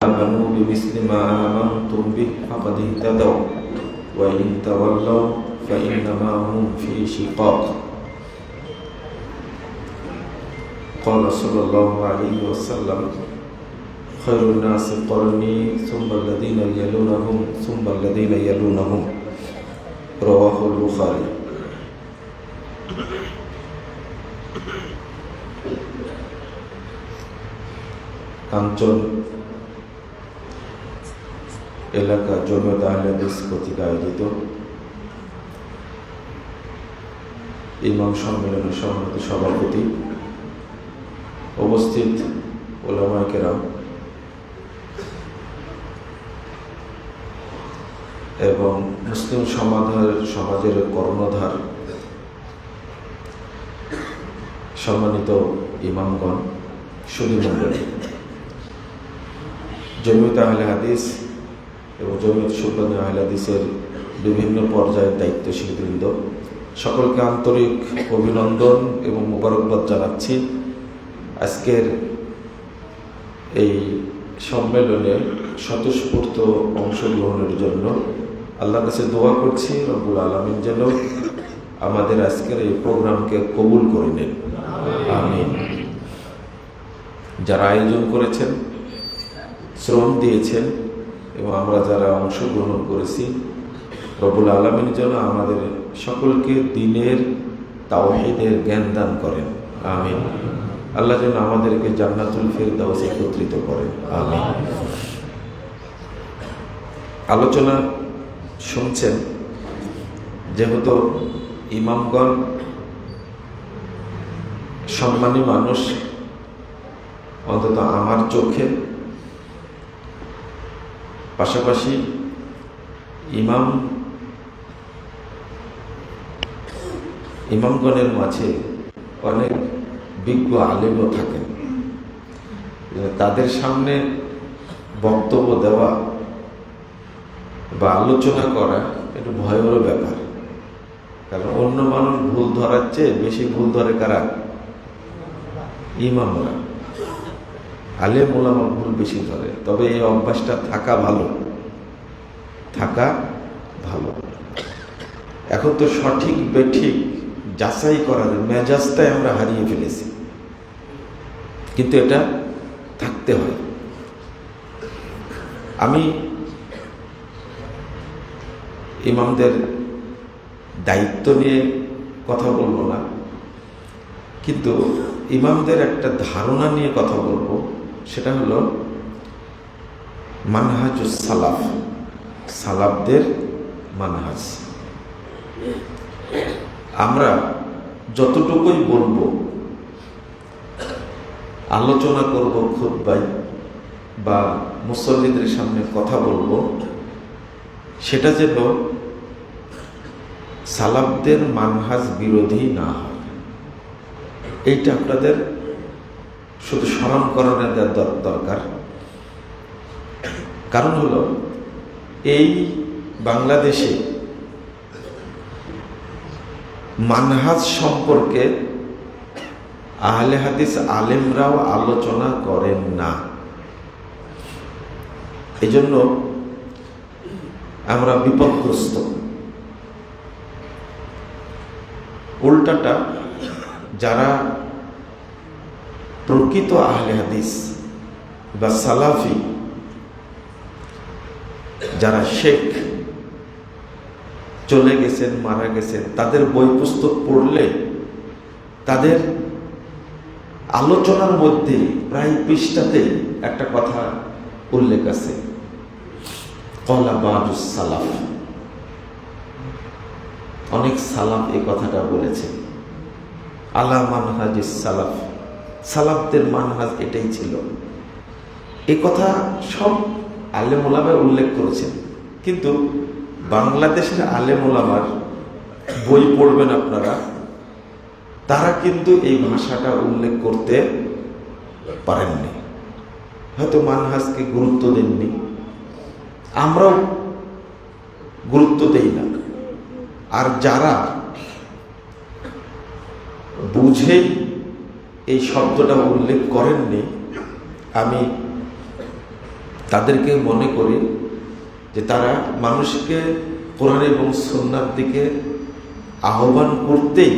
آمنوا بمثل ما آمنتم به فقد اهتدوا وإن تولوا فإنما هم في شقاق. قال صلى الله عليه وسلم: خير الناس قرني ثم الذين يلونهم ثم الذين يلونهم. رواه البخاري. কাঞ্চন এলাকা জমিয়ত আহলে হাদিস কর্তৃক আয়োজিত ইমাম সম্মেলনের সম্মানিত সভাপতি, উপস্থিত উলামায়ে কেরাম এবং মুসলিম সমাজের কর্ণধার সম্মানিত ইমামগণ, সুধী মণ্ডলী, জমিয়ত আহলে হাদিস এবং জমিয়ত সুলতানে আহলে হাদিসের বিভিন্ন পর্যায়ের দায়িত্বশীল বৃন্দ, সকলকে আন্তরিক অভিনন্দন এবং মোবারকবাদ জানাচ্ছি। আজকের এই সম্মেলনে স্বতঃস্ফূর্ত অংশগ্রহণের জন্য আল্লাহর কাছে দোয়া করছি, রব্বুল আলামিন যেন আমাদের আজকের এই প্রোগ্রামকে কবুল করে নেন, আমিন। যারা আয়োজন করেছেন, শ্রম দিয়েছেন এবং আমরা যারা অংশগ্রহণ করেছি, রব্বুল আলামিন যেন আমাদের সকলকে দ্বীনের তাওহীদের জ্ঞান দান করেন, আমিন। আল্লাহ যেন আমাদেরকে জান্নাতুল ফিরদাউসে একত্রিত করেন, আমিন। আলোচনা শুনছেন, যেহেতু ইমামগণ সম্মানী মানুষ, অন্তত আমার চোখে, পাশাপাশি ইমামগণের মাঝে অনেক বিজ্ঞ আলেমও থাকেন। তাদের সামনে বক্তব্য দেওয়া বা আলোচনা করা একটু ভয়ের ব্যাপার, কারণ অন্য মানুষ ভুল ধরার চেয়ে বেশি ভুল ধরে কারা? ইমামরা। আলেম ওলামা ভুল বেশি ধরে, তবে এই অভ্যাসটা থাকা ভালো। এখন তো সঠিক বেঠিক যাচাই করার মেজাজটাই আমরা হারিয়ে ফেলেছি, কিন্তু এটা থাকতে হয়। আমি ইমামদের দায়িত্ব নিয়ে কথা বলবো না, কিন্তু ইমামদের একটা ধারণা নিয়ে কথা বলবো। সেটা হলো মানহাজুস সালাফ, সালাফদের মানহাজ। আমরা যতটুকুই বলবো, আলোচনা করব খুতবায় বা মুসল্লিদের সামনে কথা বলবো, সেটা যেন সালাফদের মানহাজ বিরোধী না হয়। এইটা আপনাদের শুধু স্মরণ করানোর দরকার। কারণ হলো, এই বাংলাদেশে মানহাজ সম্পর্কে আহলে হাদিস আলেমরাও আলোচনা করেন না। এজন্য আমরা বিপদগ্রস্ত। উল্টাটা, যারা প্রকৃত আহলে হাদিস বা সালাফি, যারা শেখ চলে গেছেন, মারা গেছেন, তাদের বই পুস্তক পড়লে তাদের আলোচনার মধ্যে প্রায় পৃষ্ঠাতে একটা কথা উল্লেখ আছে, ক্বালা বা'দুস সালাফ। অনেক সালাফ এই কথাটা বলেছেন, আলা মানহাজিস সালাফ, সালাফদের মানহাজ এটাই ছিল। এই কথা সব আলেম ওলামা উল্লেখ করেছেন, কিন্তু বাংলাদেশের আলেম ওলামার বই পড়বেন আপনারা, তারা কিন্তু এই ভাষাটা উল্লেখ করতে পারেননি। হয়তো মানহাজকে গুরুত্ব দেননি, আমরাও গুরুত্ব দেই না। আর যারা বুঝেই এই শব্দটা উল্লেখ করেননি, আমি তাদেরকে মনে করি যে তারা মানুষকে কোরআন এবং সুন্নাহর দিকে আহ্বান করতেই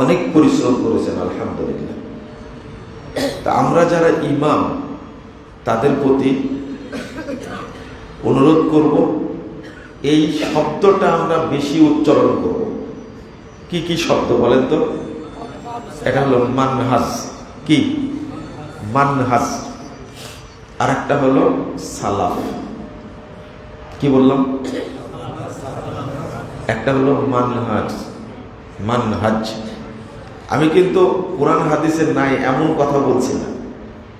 অনেক পরিশ্রম করেছেন, আলহামদুলিল্লাহ। তা আমরা যারা ইমাম তাদের প্রতি অনুরোধ করব, এই শব্দটা আমরা বেশি উচ্চারণ করব। কি কি শব্দ বলেন তো? এটা হলো মানহাজ। কি মানহাজ? আর একটা হলো সালাফ। কি বললাম? একটা হলো মানহাজ। মানহাজ আমি কিন্তু কোরআন হাদিসের নাই এমন কথা বলছি না।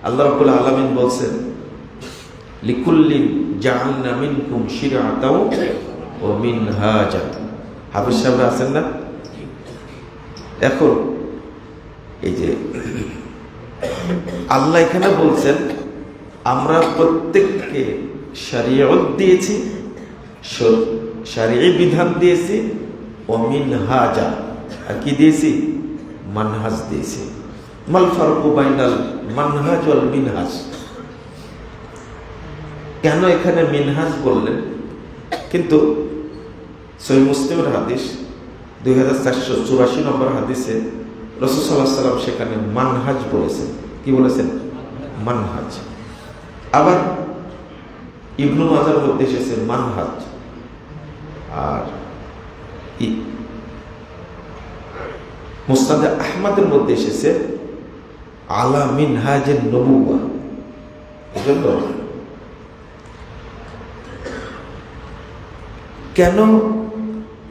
আল্লাহ রাব্বুল আলামিন বলছেন, লিকুল্লিন জাআলনা মিনকুম শিরআতাও ওয়া মিনহাজা। হাফেজ সাহেব আছেন না? এখন এই যে আল্লাহ এখানে বলছেন আমরা প্রত্যেককে শরীয়ত দিয়েছি, শরঈ বিধান দিয়েছি, ও মিনহাজা, আর কি দিয়েছি? মানহাজ দিয়েছি। মাল ফারকু বাইনাল মানহাজ ওয়াল মিনহাজ? কেন এখানে মিনহাজ বললেন? কিন্তু সহিহ মুসলিমের হাদিস 2484 নম্বর হাদিসে রাসূল সাল্লাল্লাহু আলাইহি ওয়াসাল্লাম সেখানে মানহাজ বলেছেন। কি বলেছেন? মানহাজ। আবার ইবনু মাজার মধ্যে এসেছে মানহাজ, আর মুসনাদে আহমদের মধ্যে এসেছে আলা মিনহাজের নবুওয়া। এজন্য কেন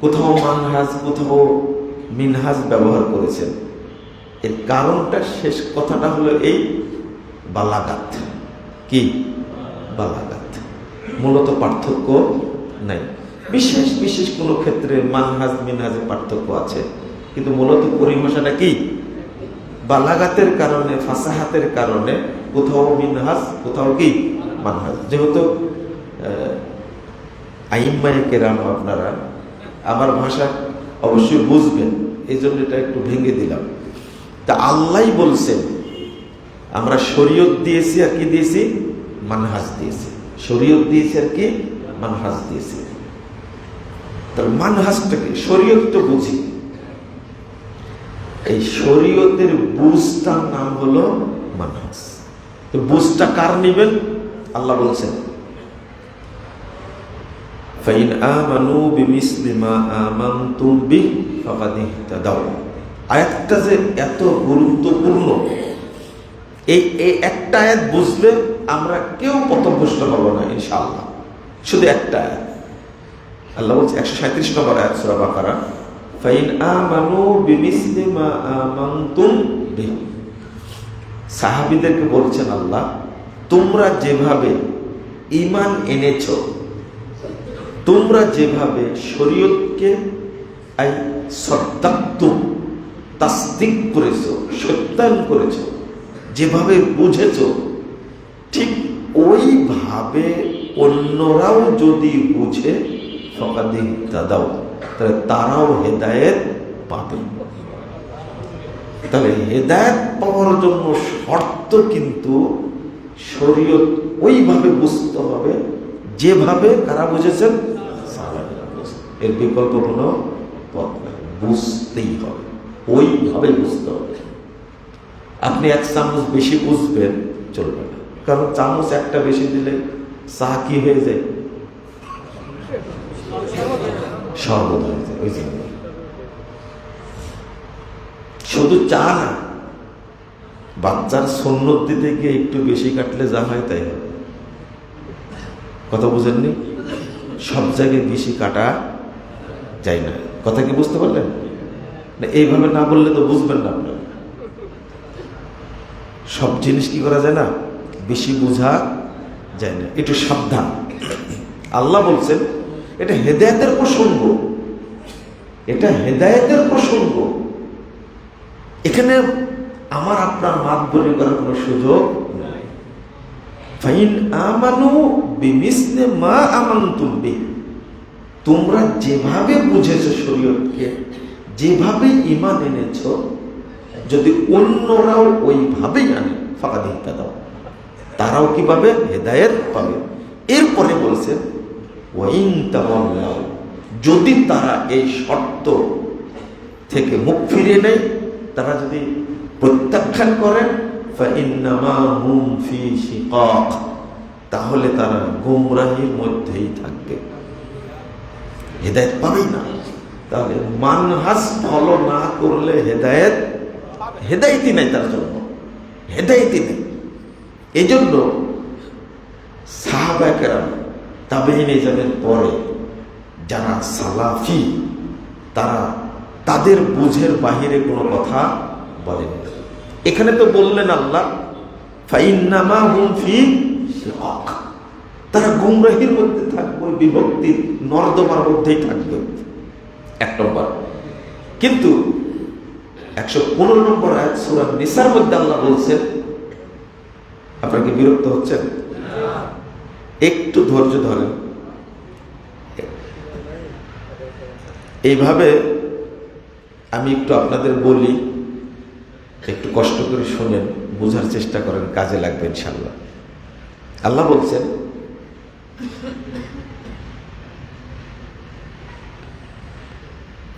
কোথাও মানহাজ কোথাও মিনহাজ ব্যবহার করেছেন, এর কারণটা, শেষ কথাটা হলো এই বালাগাত। কি বালাগাত? মূলত পার্থক্য নাই। বিশেষ বিশেষ কোনো ক্ষেত্রে মানহাজ মিনহাজের পার্থক্য আছে, কিন্তু মূলত পরিভাষাটা কি? বালাগাতের কারণে, ফাসাহাতের কারণে কোথাও মিনহাজ কোথাও কি মানহাজ। যেহেতু আইম্মায়ে কেরাম আপনারা আমার ভাষা অবশ্যই বুঝবেন, এই জন্য এটা একটু ভেঙে দিলাম। তা আল্লাহ বলছেন আমরা শরীয়ত দিয়েছি, আর কি দিয়েছি? মানহাজ দিয়েছি। শরীয়ত দিয়েছি আর কি? মানহাজ দিয়েছি। তাহলে মানহাজটা কি? শরীয়ত তো বুঝি, এই শরীয়তের বুঝটার নাম হলো মানহাজ। তো বুঝটা কার নিবেন? আল্লাহ বলছেন ফাইন আমানু বিমিসলি মা আমানতুম বিহি ফাকাদ ইহতাদাউ। আয়াতটা যে এত গুরুত্বপূর্ণ, এই একটা আয়াত বুঝলে আমরা কেউ পথভ্রষ্ট হব না ইনশাআল্লাহ। শুধু একটা আয়াত আল্লাহ বলছে 137 নম্বর আয়াত সূরা বাকারা, ফাইন আমানু বিমিসলি মা আমানতুম বিহি। সাহাবীদেরকে বলছেন আল্লাহ, তোমরা যেভাবে ঈমান এনেছো, তোমরা যেভাবে শরীয়তকে সাদ্দাকতুম তাসদীক করেছো, সত্যায়ন করেছো, যেভাবে বুঝেছো, ঠিক ওইভাবে অন্যরাও যদি বুঝে ফাকাদ ইহতাদাউ, তাহলে তারাও হেদায়েত পাবে। তাহলে হেদায়েত পাওয়ার জন্য শর্ত কিন্তু শরীয়ত ওইভাবে বুঝতে হবে যেভাবে কারা বুঝেছেন, এর বিকল্প কোনো পথ নেই। বুঝতেই হবে, ওইভাবে বুঝতে হবে। আপনি 1 চামচ বেশি বুঝবেন চলবে না, কারণ চামচ একটা বেশি দিলে চা কি হয়ে যায়? শরবত হয়ে যায়। ওই জন্য শুধু চা না, বাচ্চার সুন্নত দিতে গিয়ে একটু বেশি কাটলে যা হয় তাই হবে। কথা বুঝেননি? সব জায়গায় বেশি কাটা যায় না। কথা কি বুঝতে পারলেন? না এইভাবে না বললে তো বুঝবেন না আপনার। সব জিনিস কি করা যায় না, বেশি বোঝা যায় না, একটু সাবধান। আল্লাহ বলছেন এটা হেদায়েতের প্রসঙ্গ, এটা হেদায়েতের প্রসঙ্গ। এখানে আমার আপনার মাতবরি করার কোনো সুযোগ নাই। ফাইন আমানু বিমিসলি মা আমানতুম বিহি, তোমরা যেভাবে বুঝেছো শরীয়তকে, যেভাবে ঈমান এনেছো, যদি অন্যরাও ওইভাবেই আনে ফাকাদ ইহতাদাউ, তারাও কি পাবে? হেদায়েত পাবে। এরপরে বলছেন ওয়াইন তাওয়াল্লাউ, যদি তারা এই শর্ত থেকে মুখ ফিরিয়ে নেয়, তারা যদি প্রত্যাখ্যান করে, ফাইন্নামা হুম ফি শিকাক, তাহলে তারা গোমরাহির মধ্যেই থাকবে, হেদায়েত পাবেই না। তাহলে মানহাজ ফলো না করলে হেদায়েতই নাই, তার জন্য হেদায়েতই নেই। এই জন্য সাহাবায়ে কেরাম, তাবেঈন ইজমের পরে যারা সালাফি, তারা তাদের বুঝের বাহিরে কোনো কথা বলেন। এখানে তো বললেন আল্লাহ ফাইন্নামা হুম ফি শিকাক, তারা গুমরাহির মধ্যে থাকবে, বিভক্তির নর্দমার মধ্যেই থাকবে, 1 নম্বর। কিন্তু 115 নম্বর আয়াত সূরা নিসার মধ্যে আল্লাহ বলছেন, আপনারা কি বিরক্ত হচ্ছেন? একটু ধৈর্য ধরেন। এইভাবে আমি একটু আপনাদের বলি, একটু কষ্ট করে শোনেন, বোঝার চেষ্টা করেন, কাজে লাগবে ইনশাআল্লাহ। আল্লাহ বলছেন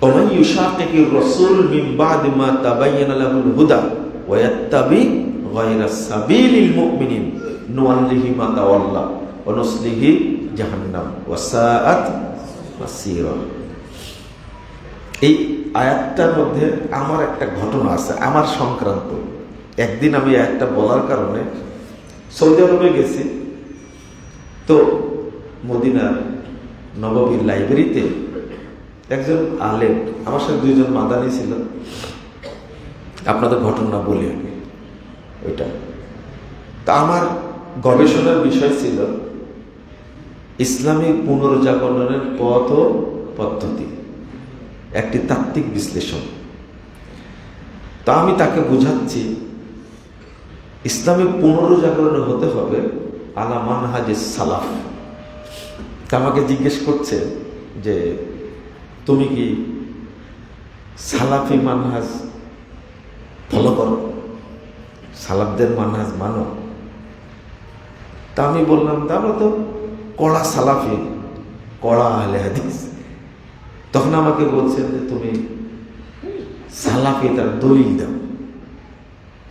ওমান ইউশাকিকির রাসূল মিন বাদি মা তাবায়্যানা লাহুল হুদা ওয়া ইয়াত্তাবি গায়রা সাবিলিল মুমিনিন নুওয়াল্লিহি মা তাওয়াল্লা ওয়া নুসলিহি জাহান্নাম ওয়া সাআত মাসীরা। এই আয়াতটার মধ্যে আমার একটা ঘটনা আছে, আমার সংক্রান্ত। একদিন আমি একটা বলার কারণে সৌদি আরবে গেছি, তো মদিনার নববীর লাইব্রেরিতে একজন আলেম, আমার সাথে 2 জন মাদানী ছিল। আপনাদের ঘটনা বলি আমি ওইটা। তা আমার গবেষণার বিষয় ছিল ইসলামী পুনর্জাগরণের পথ ও পদ্ধতি, একটি তাত্ত্বিক বিশ্লেষণ। তা আমি তাকে বুঝাচ্ছি ইসলামী পুনর্জাগরণ হতে হবে আলা মানহাজে সালাফ। তা আমাকে জিজ্ঞেস করছে যে তুমি কি সালাফি মানহাজ ফলো করো, সালাফদের মানহাজ মানো? তা আমি বললাম আমরা তো কড়া সালাফি, কড়া আহলে হাদিস। তখন আমাকে বলছেন যে তুমি সালাফি, তার দলিল দাও,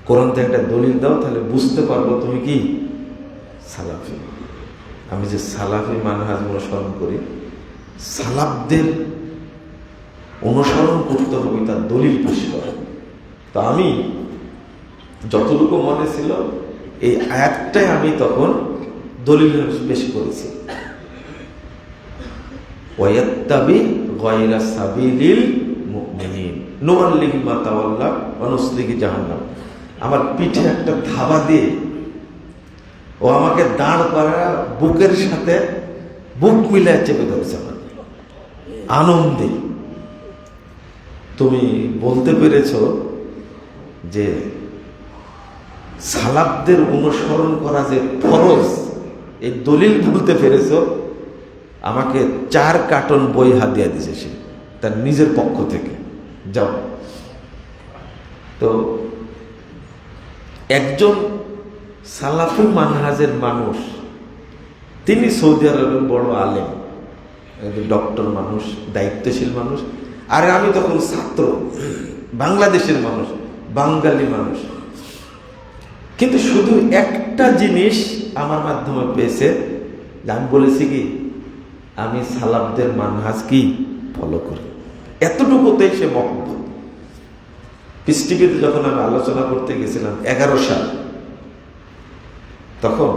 কোরআন থেকে একটা দলিল দাও, তাহলে বুঝতে পারবো তুমি কি সালাফি। আমি যে সালাফি মানহাজ অনুসরণ করি, সালাফদের অনুসরণ করতে হবে, তার দলিল পেশ করা। তো আমি যতটুকু মনে ছিল এই আয়াতটাই আমি তখন দলিল পেশ করেছি, ওয়ায়াত্তাবি গায়রা সাবিলিল মুমিনিন নুওয়াল্লিহি মা তাওয়াল্লা ওয়া নুসলিহি জাহান্নাম। আমার পিঠে একটা ধাবা দিয়ে ও আমাকে দাঁড় করা, বুকের সাথে বুক মিলে চেপে ধরেছে আমার আনন্দে। তুমি বলতে পেরেছ যে সালাফদের অনুসরণ করা যে ফরজ, এই দলিল বলতে পেরেছ। আমাকে 4 কার্টন বই হাদিয়া দিয়েছে সে তার নিজের পক্ষ থেকে। যাও। তো একজন সালাফি মানহাজের মানুষ, তিনি সৌদি আরবের বড় আলেম, ডক্টর মানুষ, দায়িত্বশীল মানুষ। আর আমি তখন ছাত্র, বাংলাদেশের মানুষ, বাঙালি মানুষ। কিন্তু শুধু একটা জিনিস আমার মাধ্যমে পেয়েছে, আমি বলেছি কি আমি সালাফদের মানহাজ কি ফলো করি, এতটুকুতেই সে মহব্বত। পিস টিভিতে যখন আমি আলোচনা করতে গেছিলাম 11 সাল, তখন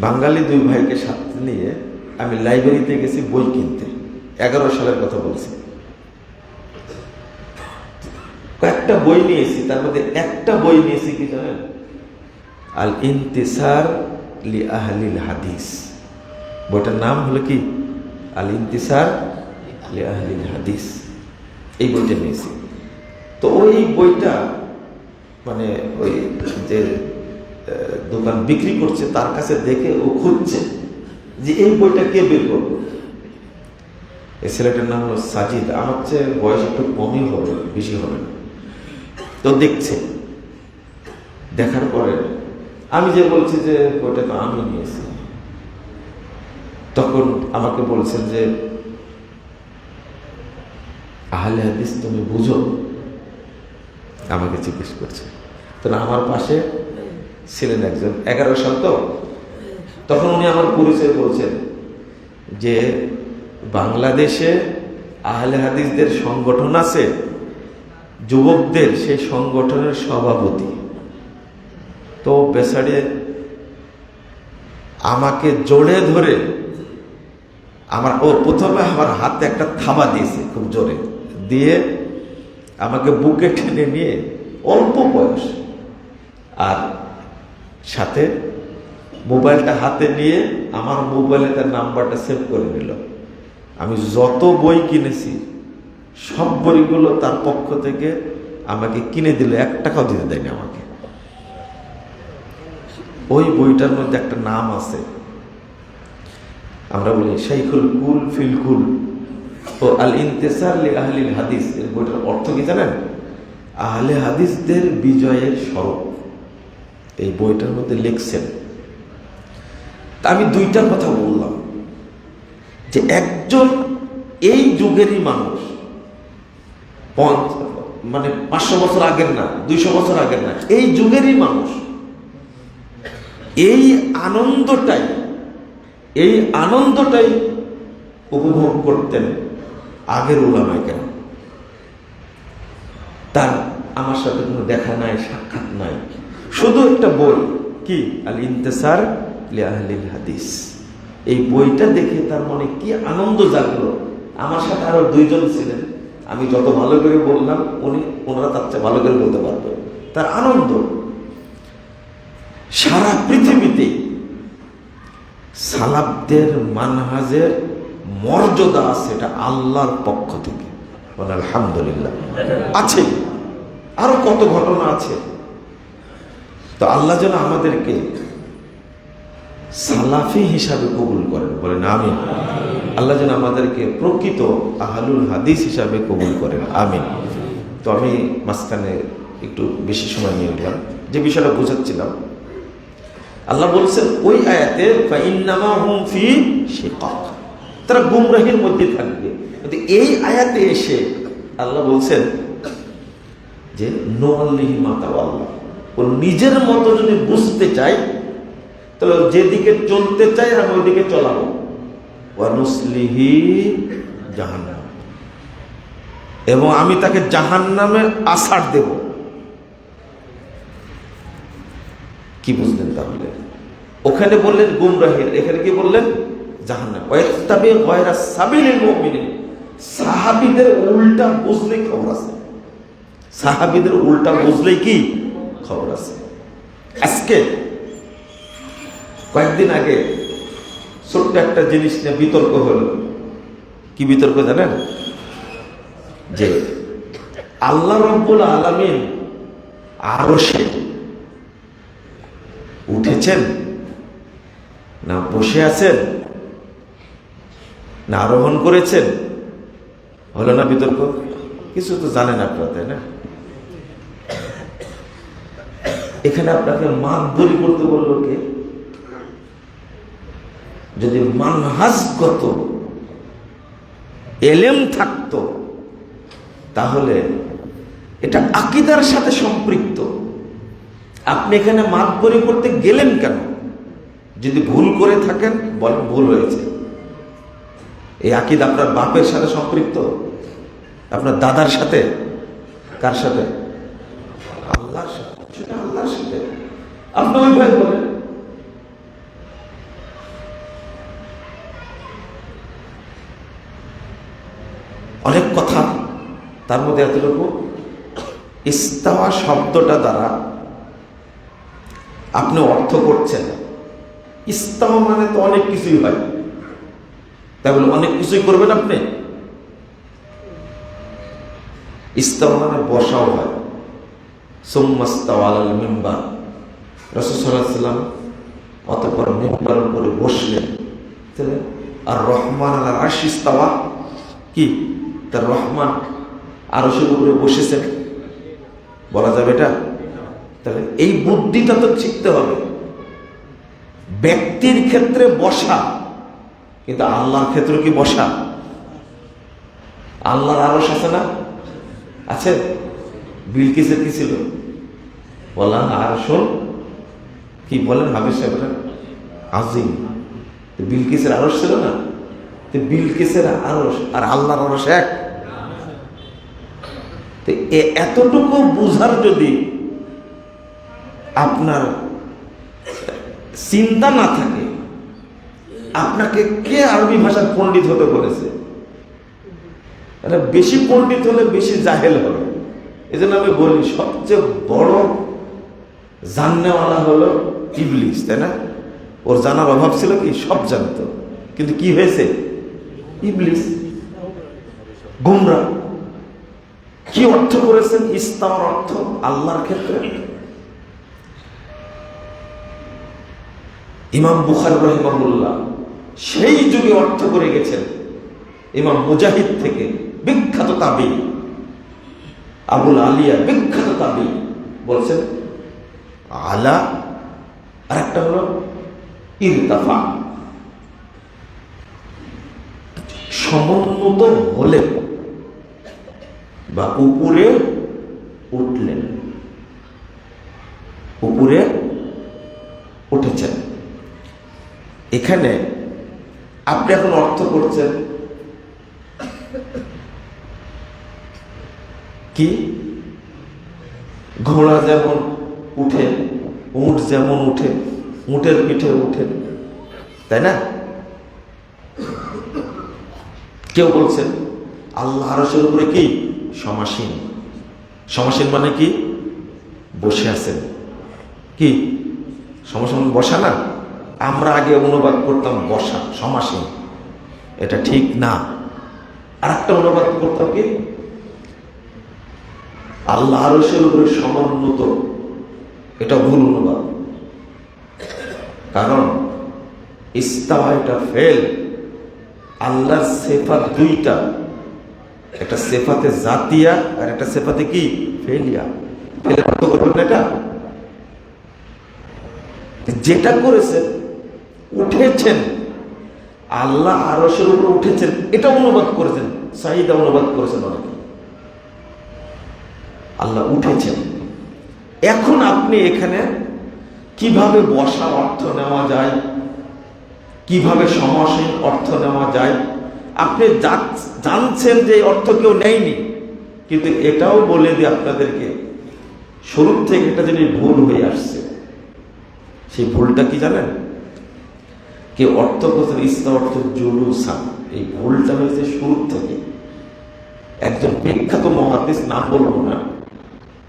বাঙালি 2 ভাইকে সাথে নিয়ে আমি লাইব্রেরিতে গেছি বই কিনতে। 11 সালের কথা বলছি। কয়েকটা বই নিয়েছি, তার মধ্যে একটা বই নিয়েছি কি জানেন? আল ইন্তিসার লি আহলিল হাদিস। বইটার নাম হলো কি? আল ইন্তিসার লি আহলিল হাদিস। এই বইটা নিয়েছি। তো ওই বইটা মানে ওই যে দোকান বিক্রি করছে তার কাছে দেখে ও খুঁজছে যে এই বইটা কে বের করবে। এই ছেলেটার নাম হলো সাজিদ, আমার চেয়ে বয়স একটু কমই হবে, বেশি হবে না। তো দেখছে, দেখার পরে আমি যে বলছি যে ওটা তো আমি নিয়েছি, তখন আমাকে বলছেন যে আহলে হাদিস তুমি বুঝো, আমাকে জিজ্ঞেস করছে। তো আমার পাশে ছিলেন একজন 11 সাল, তো তখন উনি আমার পরিচয় বলছেন যে বাংলাদেশে আহলে হাদিসদের সংগঠন আছে, যুবকদের, সেই সংগঠনের সভাপতি। তো বেচারে আমাকে জোরে ধরে প্রথমে আমার হাতে একটা থাবা দিয়েছে খুব জোরে দিয়ে, আমাকে বুকে টেনে নিয়ে, অল্প বয়স, আর সাথে মোবাইলটা হাতে নিয়ে আমার মোবাইলে তার নাম্বারটা সেভ করে নিল। আমি যত বই কিনেছি সব বইগুলো তার পক্ষ থেকে আমাকে কিনে দিল, 1 টাকাও দিতে দেয়নি আমাকে। ওই বইটার মধ্যে একটা নাম আছে, আমরা বলি শাইখুল কুল ফিল কুল ও আল ইন্তেসার লি আহলিল হাদিস। এর বইটার অর্থ কি জানেন? আহলে হাদিসদের বিজয়ের স্বরূপ। এই বইটার মধ্যে লিখছেন। তা আমি 2টা কথা বললাম যে একজন এই যুগেরই মানুষ, মানে 500 বছর আগের না, 200 বছর আগের না, এই যুগেরই মানুষ এই আনন্দটাই উপভোগ করতেন আগের উলামায়ে কেরাম। তার আমার সাথে কোনো দেখা নাই, সাক্ষাৎ নাই, শুধু একটা বই, কি আল ইন্তেসার লি আহলিল হাদিস। এই বইটা দেখে তার মনে কি আনন্দ জাগলো। আমার সাথে আরো 2 জন ছিলেন, আমি যত ভালো করে বললাম ওনারা তার চেয়ে ভালো করে বলতে পারবে। তার আনন্দ, সারা পৃথিবীতে সালাফদের মানহাজের মর্যাদা আছে, এটা আল্লাহর পক্ষ থেকে, বলে আলহামদুলিল্লাহ। আছে আরো কত ঘটনা আছে। তো আল্লাহ যেন আমাদেরকে সালাফি হিসাবে কবুল করেন, বলেন আমিন। আল্লাহ যেন আমাদেরকে প্রকৃত আহলুল হাদিস হিসাবে কবুল করেন, আমিন। তো আমি মাঝখানে একটু বেশি সময় নিয়ে নিলাম। যে বিষয়টা বোঝাচ্ছিলাম, আল্লাহ বলছেন ওই আয়াতে ফাইন্নামা হুম ফি শিকাক, তারা গুমরাহির মধ্যে থাকবে। কিন্তু এই আয়াতে এসে আল্লাহ বলছেন যে নুওয়াল্লিহি মা তাওয়াল্লা, ও নিজের মতো যদি বুঝতে চায় তাহলে যেদিকে চলতে চাই আমি ওইদিকে চলাবো। ওয়া নুসলিহি জাহান্নাম, এবং আমি তাকে জাহান্নামে আছাড় দেব। কি বুঝলেন তাহলে? ওখানে বললেন গুমরাহির, এখানে কি বললেন? জাহান্নাম। ওয়াইত্তাবি গায়রা সাবিলিল মুমিনিন, সাহাবীদের উল্টা বুঝলেই খবর আছে। সাহাবীদের উল্টা বুঝলেই কি খবর আছে। আজকে কয়েকদিন আগে ছোট্ট একটা জিনিস নিয়ে বিতর্ক হলো। কি বিতর্ক জানেন? যে আল্লাহ রাব্বুল আলামিন আরশে উঠেছেন না বসে আছেন না আরোহণ করেছেন? হলো না বিতর্ক? কিছু তো জানেন আপনারা, তাই না? এখানে আপনাকে মাতবরি করতে বললো কে? যদি মানহাজগত এলেম থাকতো তাহলে এটা আকীদার সাথে সম্পৃক্ত। আপনি এখানে মাতবরি করতে গেলেন কেন? যদি ভুল করে থাকেন বলেন ভুল হয়েছে। এই আকীদা আপনার বাপের সাথে সম্পৃক্ত, আপনার দাদার সাথে, কার সাথে? আল্লাহর সাথে। সেটা আল্লাহর সাথে। আপনি ওই ভাই বলেন। অনেক কথা, তার মধ্যে এতটুকু, ইস্তাওয়া শব্দটা দ্বারা আপনি অর্থ করছেন। ইস্তাওয়া মানে তো অনেক কিছুই হয়, তাই বলে অনেক কিছুই করবেন আপনি। ইস্তাওয়া মানে বসাও হয়। সুম্মাস্তাওয়া আলাল মিম্বার, রাসূল সাল্লাল্লাহু আলাইহি ওয়াসাল্লাম অতঃপর মিম্বারের উপরে বসলেন। আর রহমান আলাল আরশি ইস্তাওয়া, কি তার রহমান আরশের উপরে বসেছেন, বলা যাবে এটা? তাহলে এই বুদ্ধিটা তো শিখতে হবে। ব্যক্তির ক্ষেত্রে বসা, কিন্তু আল্লাহর ক্ষেত্রে কি বসা? আল্লাহর আরশ আছে না? আছে? বিলকিসের কি ছিল? বললাম আরশ কি বলেন হাবিব সাহেবরা? আজিম। বিলকিসের আরশ ছিল না? বিলকিসের আরশ আর আল্লাহর আরশ এক। এতটুকু বুঝার যদি আপনার চিন্তা না থাকে, আপনাকে কে আরবি ভাষার পণ্ডিত হতে বলেছে? বেশি পণ্ডিত হলে বেশি জাহেল হবে। এই জন্য আমি বলি সবচেয়ে বড় জাননেওয়ালা হলো ইবলিস, তাই না? ওর জানার অভাব ছিল কি? সব জানতো, কিন্তু কি হয়েছে? ইবলিস গোমরা। কি অর্থ করেছেন ইস্তাওয়ার অর্থ আল্লাহর ক্ষেত্রে? ইমাম বুখারী রাহিমাহুল্লাহ সেই যুগে অর্থ করে গেছেন। ইমাম মুজাহিদ থেকে বিখ্যাত তাবী, আবুল আলিয়া বিখ্যাত তাবী বলছেন আলা, আর একটা হলো ইরতাফা। সমুন্নত হলেন বা উপরে উঠলেন, উপরে উঠেছেন। এখানে আপনি এখন অর্থ করছেন কি? ঘোড়া যেমন উঠে, উট যেমন উঠে, উটের পিঠে উঠে, তাই না? কেউ বলছেন আল্লাহ আরশের উপরে কি? সমাসীন। সমাসীন মানে কি? বসে আছেন। কি সমাসীন? বসা না? আমরা আগে অনুবাদ করতাম বসা, সমাসীন। এটা ঠিক না। আর একটা অনুবাদ করতাম কি? আল্লাহ আরশের উপরে সমুন্নত। এটা ভুল অনুবাদ। কারণ ইস্তাওয়া এটা ফেল। আল্লাহর সিফাত দুইটা, একটা সিফাতে জাতিয়া আর একটা সিফাতে কি? ফেলিয়া। ফেলে অর্থ করবেন না এটা? যেটা করেছেন উঠেছেন, আল্লাহ আরশের উপরে উঠেছেন, এটা অনুবাদ করেছেন, সাহিদা অনুবাদ করেছেন অনেকে। আল্লাহ উঠেছেন। এখন আপনি এখানে কিভাবে বসা অর্থ নেওয়া যায়, কিভাবে সমাসীন অর্থ নেওয়া যায়, আপনি জানছেন যে অর্থ কেউ নেয়নি, কিন্তু এটাও বলে দিই আপনাদেরকে, শুরু থেকে এটা যদি ভুল হয়ে আসছে, সেই ভুলটা কি জানেন? কেউ অর্থ করছেন ইস্তা অর্থ জুলুসান, এই ভুলটা হয়েছে শুরু থেকে। একজন বিখ্যাত মুহাদ্দিস, নাম বলবো না,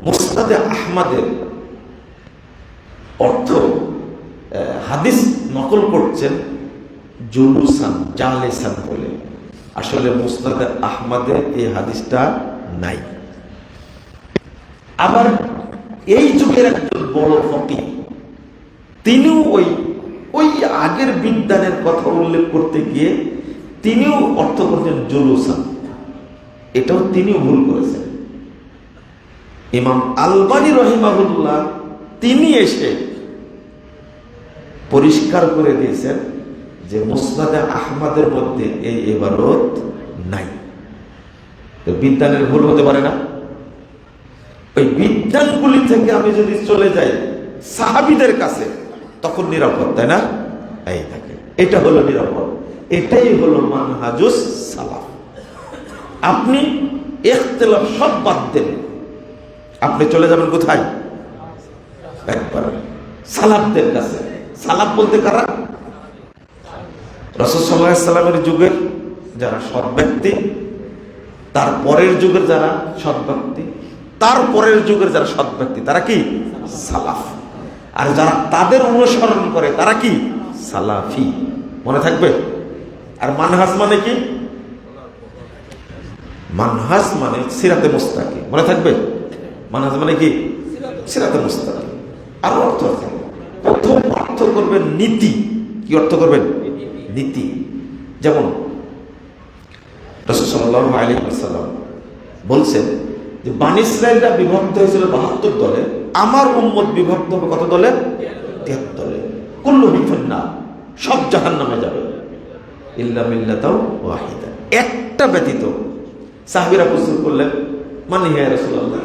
মুসনাদে আহমদের অর্থ হাদিস নকল করছেন জুলুসান, জালেসান বলে। আসলে মুসনাদে আহমদে এই হাদিসটা নাই। আবার এই যুগের একজন বড় ফকিহ, তিনিও ওই আগের বিদ্যানের কথা উল্লেখ করতে গিয়ে তিনিও অর্থ করছেন জুলুসান। এটাও তিনিও ভুল করেছেন। ইমাম আলবানী রহিমাহুল্লাহ তিনি এসে পরিষ্কার করে দিয়েছেন যে মুসনাদে আহমদের মধ্যে এই ইবারত নাই। বিদ্যানের ভুল হতে পারে না? ওই বিদ্যানগুলি থেকে আমি যদি চলে যাই সাহাবীদের কাছে, তখন নিরাপদ, তাই না? এই থাকে, এটা হলো নিরাপদ। এটাই হলো মানহাজুস সালাফ। আপনি ইখতিলাফ সব বাদ দেন, আপনি চলে যাবেন কোথায়? একবার সালাফদের কাছে। সালাফ বলতে কারা? রাসূল সাল্লাল্লাহু আলাইহি ওয়াসাল্লামের যুগের যারা সৎ ব্যক্তি, তার পরের যুগের যারা সৎ ব্যক্তি, তার পরের যুগের যারা সৎ ব্যক্তি, তারা কি? সালাফ। আর যারা তাদের অনুসরণ করে তারা কি? সালাফি। মনে থাকবে? আর মানহাজ মানে কি? মানহাজ মানে সিরাতে মুস্তাকিম। মনে থাকবে? মানহাজ মানে কি? সিরাতে মুস্তাকিম। আর অর্থ আছে, প্রথম অর্থ করবেন নীতি। কি অর্থ করবেন? নীতি। যেমন রাসূল সাল্লাল্লাহু আলাইহি ওয়াসাল্লাম বলছেন যে বনী ইসরাঈলরা বিভক্ত হয়েছিল ৭২ দলে, আমার উম্মত বিভক্ত হবে কত দলে? ৭৩ দলে। কুল্লুহুম ফিন্নার, সব জাহান্নামে যাবে, ইল্লা মিল্লাতাও ওয়াহিদা, একটা ব্যতীত। সাহাবীরা প্রশ্ন করলেন, মানে হে রাসূলুল্লাহ,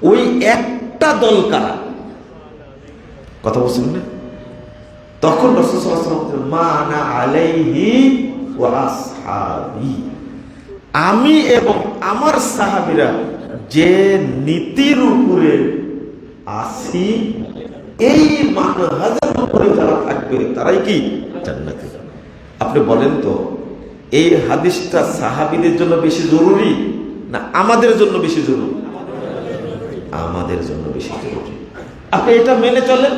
ওই একটা দল কারা? কথা বলছেন না? তখন রাসূল সাল্লাল্লাহু আলাইহি ওয়াসাল্লাম বলেন, মা আনা আলাইহি ওয়া আসহাবি, আমি এবং আমার সাহাবীরা যে নীতির উপরে আছি, এই মানহাজের উপরে যারা থাকবে তারাই কি জান্নাতে। আপনি বলেন তো, এই হাদিসটা সাহাবীদের জন্য বেশি জরুরি না আমাদের জন্য বেশি জরুরি? আমাদের জন্য বেশি জরুরি। আপনি এটা মেনে চলেন,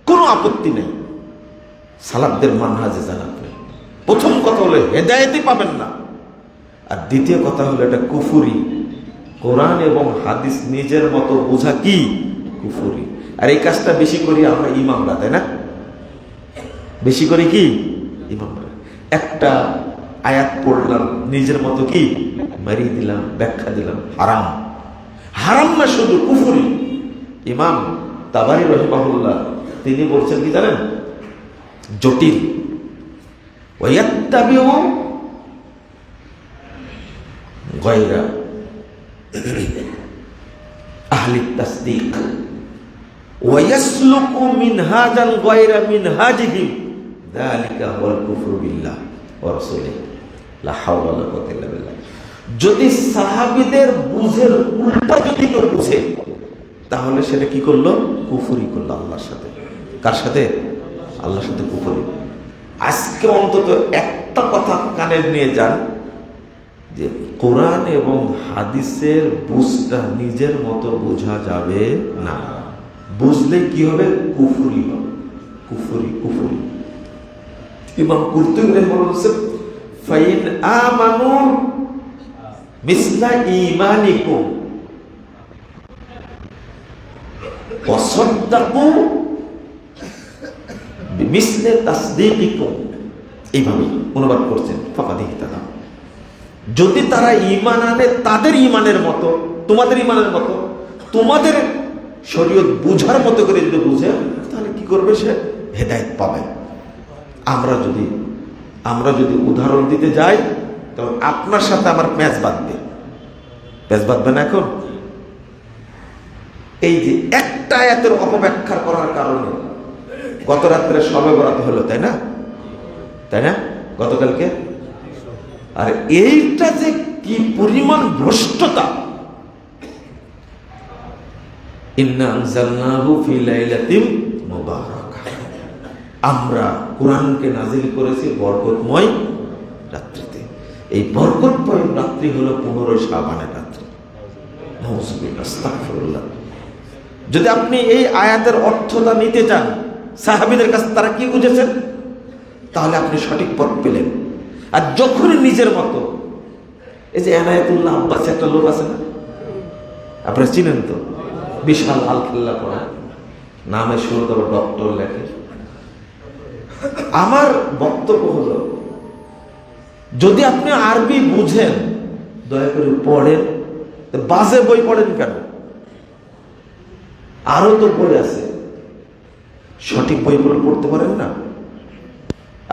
কোনো আপত্তি নেই, সালাফদের মানহাজে যান আপনি। প্রথম কথা হলো হেদায়েতই পাবেন না, আর দ্বিতীয় কথা হলো এটা কুফুরি। কোরআন এবং হাদিস নিজের মতো বোঝা কি কুফুরি। আর এই কাজটা বেশি করি আমরা ইমামরা, তাই না? বেশি করি কি ইমামরা। একটা আয়াত পড়লাম, নিজের মতো কি মারিয়ে দিলাম, ব্যাখ্যা দিলাম, হারাম। হারাম না শুধু, কুফুরি। ইমাম তাবারি রাহিমাহুল্লাহ তিনি বলছেন কি জানেন? জটিল। ওয়ায়াত্তাবিউ গায়রা আহলি তাসদীক ওয়ায়াসলুকু মিনহাজান গায়রা মিনহাজিহিম, যালিকা হুয়াল কুফরু বিল্লাহ ওয়া রাসূলিহি, লা হাওলা ওয়ালা কুওয়াতা ইল্লা বিল্লাহ। যদি সাহাবীদের বুঝের উল্টা যদি কেউ বুঝে, তাহলে সেটা কি করলো? কুফরি করলো আল্লাহর সাথে। কার সাথে? আল্লাহর সাথে কুফরি। আজকে অন্তত একটা কথা কানে নিয়ে যান, যে কোরআন এবং হাদিসের বুঝটা নিজের মতো বোঝা যাবে না। বুঝলে কি হবে? কুফরি হবে। কুফরি কুফরি। ইমাম কুরতুবী রাহিমাহুল্লাহ বলেছেন, ফাইন আমানু মিসলা ঈমানিকুম ওয়া সাদ্দাকু বিমিসলি তাসদীকিকুম, এইভাবে অনুবাদ করছেন। ফাকাদ ইহতাদা, যদি তারা ঈমান আনে তাদের ঈমানের মতো, তোমাদের ঈমানের মতো, তোমাদের শরীয়ত বুঝার মতো করে যদি বুঝে, তাহলে কি করবে? সে হেদায়েত পাবে। আমরা যদি উদাহরণ দিতে যাই, তখন আপনার সাথে আমার প্যাঁচ বাঁধবে। প্যাঁচ বাঁধবে না? এখন এই যে একটা আয়াতের অপব্যাখ্যা করার কারণে গত রাত্রে শবে বরাত হলো, তাই না? তাই না? গতকালকে। আর এইটা যে কি পরিমাণ ভ্রষ্টতা! ইন্না আনজালনাহু ফি লাইলাতিন মুবারাকাহ, আমরা কোরআনকে নাজিল করেছি বরকতময় রাত্রিতে। এই বরকতময় রাত্রি হলো 15 শাবানের রাত্রি। নাউযুবিল্লাহ, আস্তাগফিরুল্লাহ। যদি আপনি এই আয়াতের অর্থটা নিতে চান, সাহাবীদের কাছে তারা কি বুঝেছেন, তাহলে আপনি সঠিক পথ পেলেন। আর যখনই নিজের মতো, এই যে এনায়েতুল্লাহ আব্বাস একটা লোক আছে না, আপনারা চিনেন তো, বিশাল আলখাল্লা পড়া, নামে শুরু তবে ডক্টর লেখে। আমার বক্তব্য হলো, যদি আপনি আরবি বুঝেন, দয়া করে পড়েন। বাজে বই পড়েন কেন? আরো তো বই আছে, সঠিক বইগুলো পড়তে পারেন না?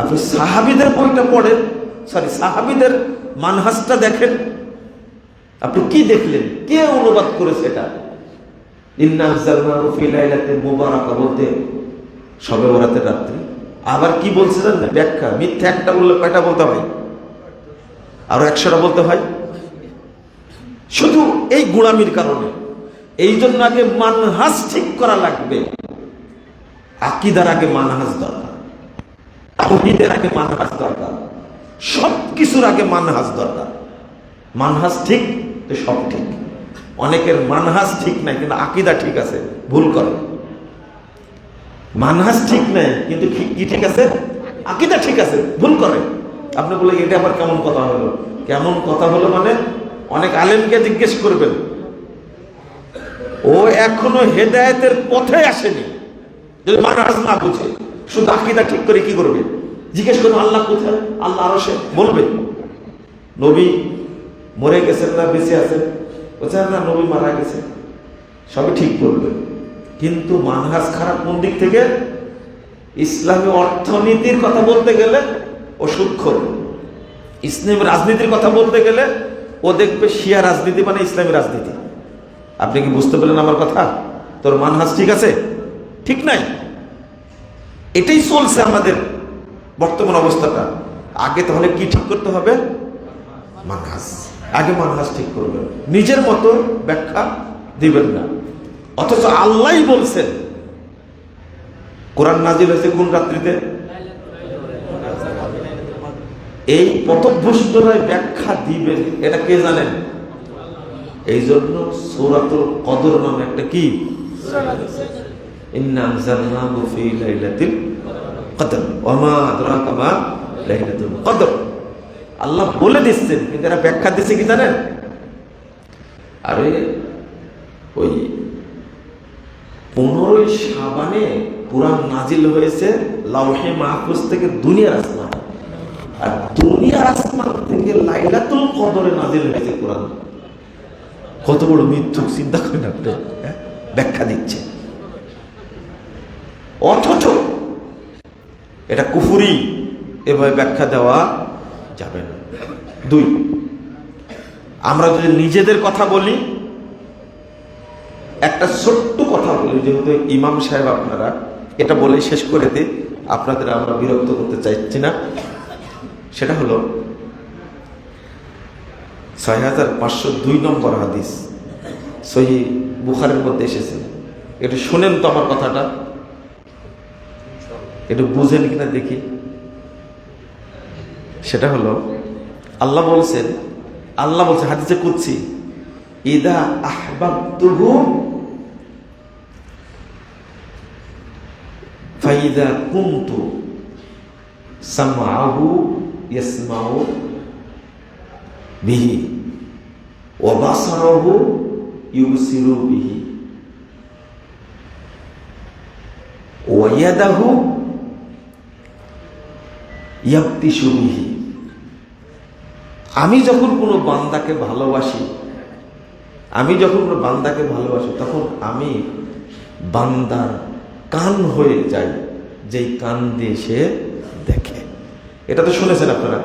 আপনি সাহাবীদের বইটা পড়েন, সাহাবীদের মানহাজটা দেখেন। আপনি কি দেখলেন? কে অনুবাদ করেছে এটা? ইন্না আনজালনাহু ফি লাইলাতিন মুবারাকা বলতে শবে বরাতের রাত্রি। আবার কি বলছে জানেন? ব্যাখ্যা। মিথ্যা একটা বললে কয়টা বলতে হয়? আরো 100টা বলতে হয়, শুধু এই গোলামির কারণে। এই জন্য আগে মানহাজ ঠিক করা লাগবে। আকীদার আগে মানহাজ দরকার, তাওহীদের আগে মানহাজ দরকার, সবকিছুর আগে মানহাজ দরকার। মানহাজ ঠিক তো সব ঠিক। অনেকের মানহাজ ঠিক নাই কিন্তু আকীদা ঠিক আছে, ভুল করে। মানহাজ ঠিক নাই কিন্তু কি ঠিক আছে? আকীদা ঠিক আছে, ভুল করে। আপনি বলে এটা আবার কেমন কথা হলো? কেমন কথা হলো মানে, অনেক আলেমকে জিজ্ঞেস করবেন, ও এখনো হেদায়েতের পথে আসেনি। যদি মানহাজ না বুঝে, শুধু আকীদা ঠিক করে কি করবে? জিজ্ঞেস করুন, আল্লাহ কোথায়? আল্লাহ আরশে, বলবে। নবী মরে গেছেন না বেঁচে আছেন? বলছে না, নবী মারা গেছে। সবই ঠিক বলবে, কিন্তু মানহাজ খারাপ কোন দিক থেকে? ইসলামী অর্থনীতির কথা বলতে গেলে ও সুদখোর, ইসলামী রাজনীতির কথা বলতে গেলে ও দেখবে শিয়া রাজনীতি মানে ইসলামী রাজনীতি। আপনি কি বুঝতে পেলেন আমার কথা? তোর মানহাজ ঠিক আছে? ঠিক নাই। এটাই চলছে আমাদের বর্তমান অবস্থাটা। আগে তাহলে কি ঠিক করতে হবে? মানহাজ। আগে মানহাজ ঠিক করবেন, নিজের মতো ব্যাখ্যা দিবেন না। অথচ আল্লাহই বলছেন, কোরআন নাজিল হয়েছে কোন রাত্রিতে? এই পথভ্রষ্টরাই ব্যাখ্যা দিবেন, এটা কে জানেন? এই জন্য সূরাতুল কদর নামে একটা কি, ইন্না আনজালনাহু ফি লাইলাতিল কদর ওয়া মা আদরাকা মা লাইলাতুল কদর। আল্লাহ বলে দিচ্ছেন, কিন্তু এরা ব্যাখ্যা দিচ্ছে কি জানেন? আরে ওই 15 শাবানে কুরআন নাজিল হয়েছে লাওহে মাহফুজ থেকে দুনিয়ার আসমান, আর দুনিয়ার আসমান থেকে লাইলাতুল কদরে নাজিল হয়েছে কুরআন। কত বড় মিথ্যুক চিন্তা করেন আপনি। ব্যাখ্যা দিচ্ছে, অথচ এটা কুফরি, এভাবে ব্যাখ্যা দেওয়া যাবে না। 2, আমরা যদি নিজেদের কথা বলি, একটা ছোট্ট কথা বলি, যেহেতু ইমাম সাহেব আপনারা, এটা বলে শেষ করে দিই, আপনাদের আমরা বিরক্ত করতে চাইছি না। সেটা হলো 6502 নম্বর হাদিস সহিহ বুখারীর মধ্যে এসেছে। একটু শুনেন তো আমার কথাটা, একটু বুঝেন কিনা দেখি। সেটা হলো আল্লাহ বলছেন হাদিসে কুদসি, ইদা আহবাবতুহু ফাইদা কুনতু সামআহু ইয়াসমাউ বিহি ওয়া বাসারাহু ইউবসিরু বিহি ওয়া ইয়াদাহু ইয়াবতিশু বিহি। আমি যখন কোনো বান্দাকে ভালোবাসি, তখন আমি বান্দার কান হয়ে যাই, যেই কান দিয়ে সে দেখে। এটা তো শুনেছেন আপনারা।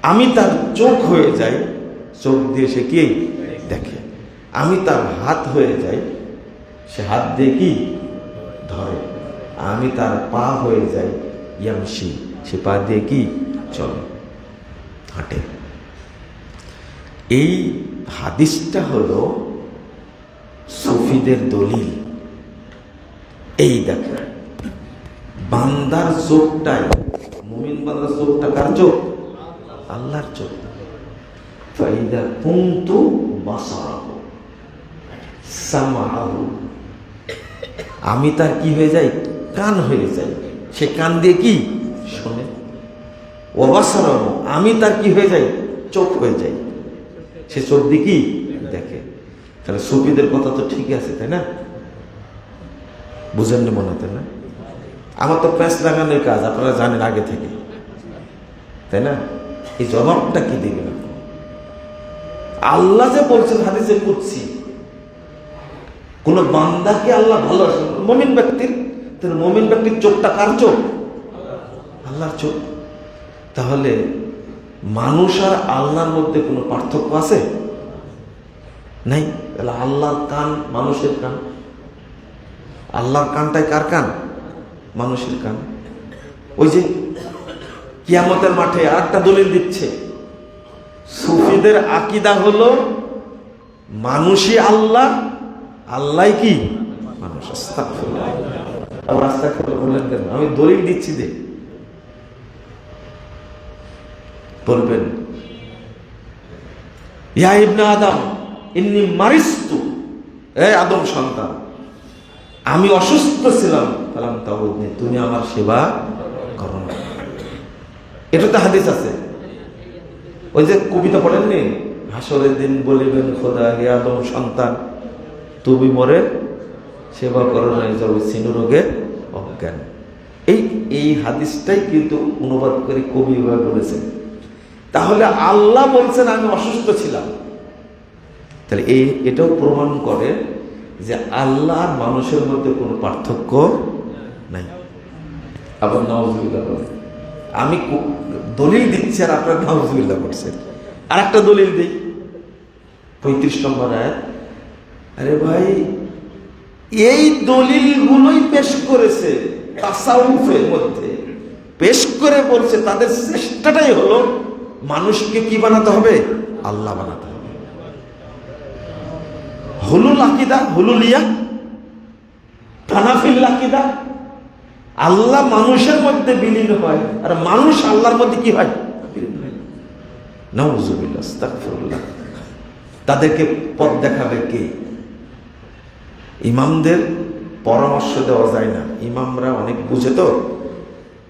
আমি তার চোখ হয়ে যাই, চোখ দিয়ে সে কি দেখে। আমি তার হাত হয়ে যাই, সে হাত দিয়ে কি ধরে। আমি তার পা হয়ে যাই, ইয়ামশি, সে পা দিয়ে কি চলে, হাঁটে। এই হাদিসটা হলো সুফিদের দলিল। এই দেখো, বান্দার চোখটাই, মুমিন বান্দার চোখটা কার চোখ? আল্লাহর চোখ। ফাইদা কুনতু বাসারাহু সামআহু, আমি তার কি হয়ে যাই? কান হয়ে যাই, সে কান দিয়ে কি শোনে। ওয়া বাসারাহু, আমি তার কি হয়ে যাই? চোখ হয়ে যাই, সে চোখ দিয়ে কি দেখে। তাহলে সুফিদের কথা তো ঠিকই আছে, তাই না? বুঝেননি মনে হতে না? আমার তো প্যাঁচ লাগানোর কাজ, আপনারা জানেন আগে থেকে, তাই না? এই জবাবটা কি দিবেন? আল্লাহ যে বলছেন হাদিসে কুদসি, কোন বান্দাকে আল্লাহ ভালোবাসেন, মুমিন ব্যক্তির, তাহলে মুমিন ব্যক্তির চোখটা কার চোখ? আল্লাহর চোখ। তাহলে মানুষ আর আল্লাহর মধ্যে কোনো পার্থক্য আছে? নাই। তাহলে আল্লাহর কান, মানুষের কান। আল্লাহর কানটাই কার কান? মানুষের কান। ওই যে কিয়ামতের মাঠে আরেকটা দলিল দিচ্ছে, সুফিদের আকীদা হলো মানুষই আল্লাহ, আল্লাহ কি মানুষ। আস্তাগফিরুল্লাহ। আবার আস্তাগফিরুল্লাহ বললেন কেন? আমি দলিল দিচ্ছি যে বলবেন, ইয়া ইবনে আদম ইন্নী মারিস্তু, আদম সন্তান, আমি অসুস্থ ছিলাম, ফালাম তাউদনি, তুমি আমার সেবা করো না। এটা তো হাদিস আছে। ওই যে কবিতা পড়েননি, হাসরের দিন বলিবেন খোদা, হে আদম সন্তান, তুমি মরে সেবা করো না, যাবে সিনু রোগে অজ্ঞান। এই হাদিসটাই কিন্তু অনুবাদ করে কবি বলেছেন। তাহলে আল্লাহ বলছেন আমি অসুস্থ ছিলাম, তাহলে এটাও প্রমাণ করে যে আল্লাহ আর মানুষের মধ্যে কোনো পার্থক্য নাই। আবার নাউজুবিল্লাহ বলেন। আমি দলিল দিচ্ছি আর আপনার নাউজুবিল্লাহ করছেন। আর একটা দলিল দিই, 35 নম্বর আয়াত। আরে ভাই, এই দলিলগুলোই পেশ করেছে তাসাউফের মধ্যে, পেশ করে বলছে তাদের চেষ্টাটাই হলো মানুষকে কি বানাতে হবে? আল্লাহ বানাতে হবে। হুলুল আকিদা, হুলুলিয়া, তানাফিল আকিদা, আল্লাহ মানুষের মধ্যে বিলীন হয় আর মানুষ আল্লাহর মধ্যে কি হয়? বিলীন হয়। নাউজুবিল্লাহ, আস্তাগফিরুল্লাহ। তাদেরকে পথ দেখাবে কে? ইমামদের পরামর্শ দেওয়া যায় না, ইমামরা অনেক বুঝে তো।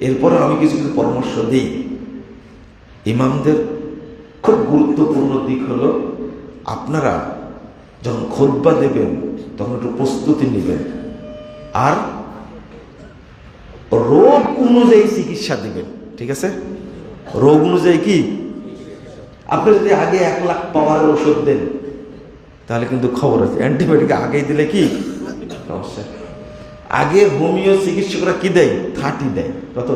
এরপরে আমি কিছু কিছু পরামর্শ দিই। ইমামদের খুব গুরুত্বপূর্ণ দিক হলো, আপনারা যখন খুতবা দেবেন তখন একটু প্রস্তুতি নেবেন, আর রোগ অনুযায়ী চিকিৎসা দিবেন। ঠিক আছে? রোগ অনুযায়ী কি? আপনি যদি আগে 1 লাখ পাওয়ারের ওষুধ দেন তাহলে কিন্তু খবর আছে। অ্যান্টিবায়োটিক আগেই দিলে কি সমস্যা? আগে হোমিও চিকিৎসকরা কি দেয়? 30 দেয়। কত?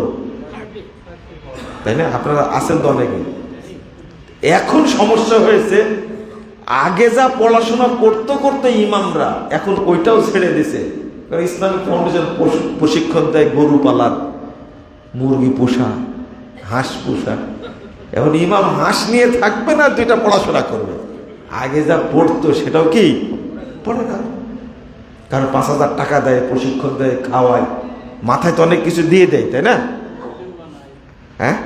তাই না? আপনারা আছেন তো অনেকে। এখন সমস্যা হয়েছে, আগে যা পড়াশোনা করতে করতে ইমামরা এখন ওইটাও ছেড়ে দিছে। কারণ ইসলামিক ফাউন্ডেশন প্রশিক্ষণ দেয় গরু পালার, মুরগি পোষা, হাঁস পোষা। এখন ইমাম হাঁস নিয়ে থাকবে না, 2টা পড়াশোনা করবে। আগে যা পড়তো সেটাও কি পড়ে না। কারণ 5,000 টাকা দেয়, প্রশিক্ষণ দেয়, খাওয়ায়, মাথায় তো অনেক কিছু দিয়ে দেয়, তাই না? হ্যাঁ,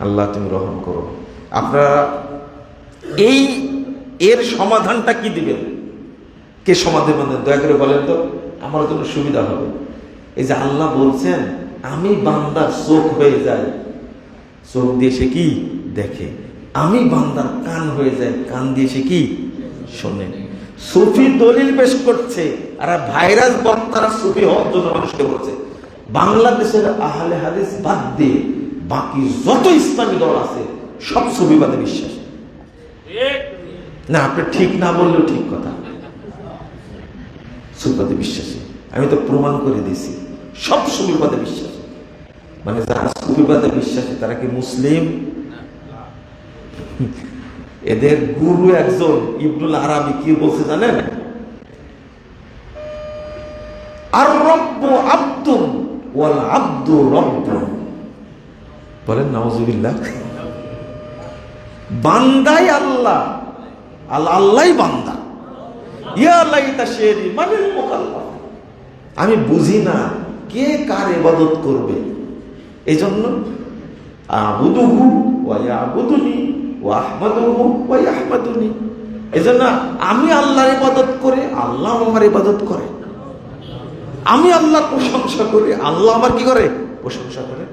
আল্লাহ তুমি রহম করো। আপনারা এর সমাধানটা কি দিবেন? কে সমাধান মানে দয়া করে বলেন তো, আমার জন্য সুবিধা হবে। এই যে আল্লাহ বলছেন আমি বান্দার চোখ হয়ে যাই, চোখ দিয়ে সে কি দেখে। আমি বান্দার কান হয়ে যায়, কান দিয়ে সে কি শোনে। সুফি দলিল পেশ করছে, আর ভাইরাস বক্তারা সুফি হওয়ার জন্য মানুষকে বলছে। বাংলাদেশের আহলে হাদিস বাদ দিয়ে বাকি যত ইসলামী দল আছে সব সুফিবাদে বিশ্বাস। না, আপনি ঠিক না বললেও ঠিক কথা, সুফিবাদে বিশ্বাসী। আমি তো প্রমাণ করে দিয়েছি সব সুফিবাদে বিশ্বাসী। মানে যারা সুফিবাদে বিশ্বাসী তারা কি মুসলিম? এদের গুরু একজন ইবনুল আরাবী কি বলছে জানেন? আর রব্বু আব্দুন ওয়াল আব্দু রব্বুন। বলেন নাউজুবিল্লাহ। বান্দাই আল্লাহ, আল্লাহই বান্দা। ইয়া লাইতা শেরি মানিল মুকাল্লাফ। আমি বুঝি না কে কার ইবাদত করবে, এজন্য আবুদুহু ওয়া ইয়াবুদুনি ওয়া আহমাদুহু ওয়া ইয়াহমাদুনি। এজন্য আমি আল্লাহর ইবাদত করি, আল্লাহ আমার ইবাদত করে। আমি আল্লাহর প্রশংসা করি, আল্লাহ আমার কি করে? প্রশংসা করে।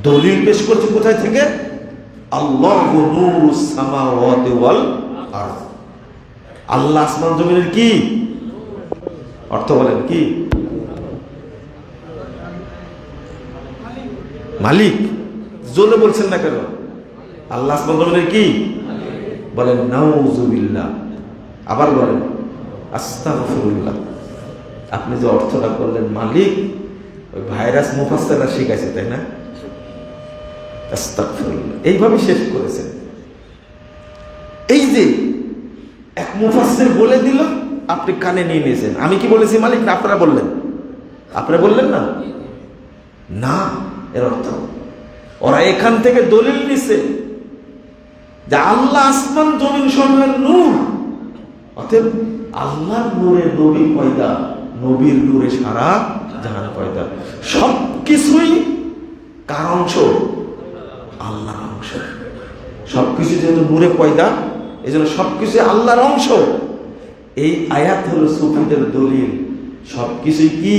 দলিল পেশ করছে কোথায় থেকে? আল্লাহু নূরুস সামাওয়াতি ওয়াল আরদ। আল্লাহ আসমান জমিনের কি অর্থ বলেন? কি মালিক। জোরে বলছেন না কেন? আল্লাহ আসমান জমিনের কি বলেন? নাউজুবিল্লাহ। আবার বলেন আস্তাগফিরুল্লাহ। আপনি যে অর্থটা করলেন মালিক, ওই ভাইরাস মুফাসসিররা শিখাইছে, তাই না? আস্তাগফিরুল্লাহ এইভাবে শেষ করেছেন। এই যে এক মুফাসসির বলে দিল, আপনি কানে নিয়ে নিয়েছেন। আমি কি বলেছি মালিক? না আপনারা বললেন? আপনারা বললেন না? না, এর অর্থ ওরা এখান থেকে দলিল নিছে যে আল্লাহ আসমান জমিন সমূহের নূর, অতএব আল্লাহর নূরে নবী পয়দা, নবীর নূরে সারা জাহান পয়দা। সবকিছুই কার অংশ? আল্লাহর অংশ। সবকিছু যেহেতু নূরে পয়দা, এই জন্য সবকিছু আল্লাহর অংশ। এই আয়াত হলো সুফিদের দলিল। সবকিছুই কি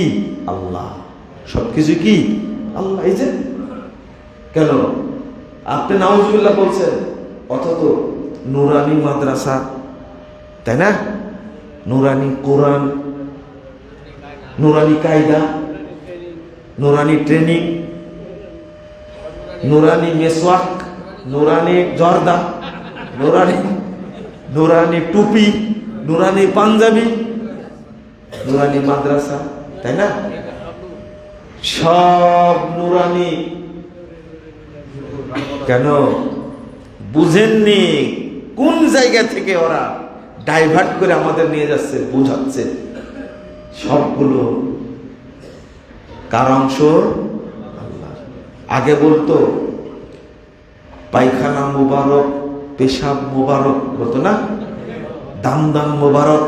আল্লাহ, সবকিছু কি আল্লাহ। এই যে কেন আপনি নাউজুবিল্লাহ বলছেন, অথচ নুরানি মাদ্রাসা, তাই না? নুরানি কোরআন, নুরানি কায়দা, নুরানি ট্রেনিং, নুরানি মেসওয়াক, নুরানি জর্দা, নুরানি টুপি, নুরানি পাঞ্জাবি, নুরানি মাদ্রাসা, তাই না? সব নুরানি। কেন বুঝেননি? কোন জায়গা থেকে ওরা ডাইভার্ট করে আমাদের নিয়ে যাচ্ছে, বুঝাচ্ছে। সবগুলো কার অংশ? আল্লাহ। আগে বলতো পায়খানা মুবারক, পেশাব মুবারক বলতো না, দান দান মুবারক,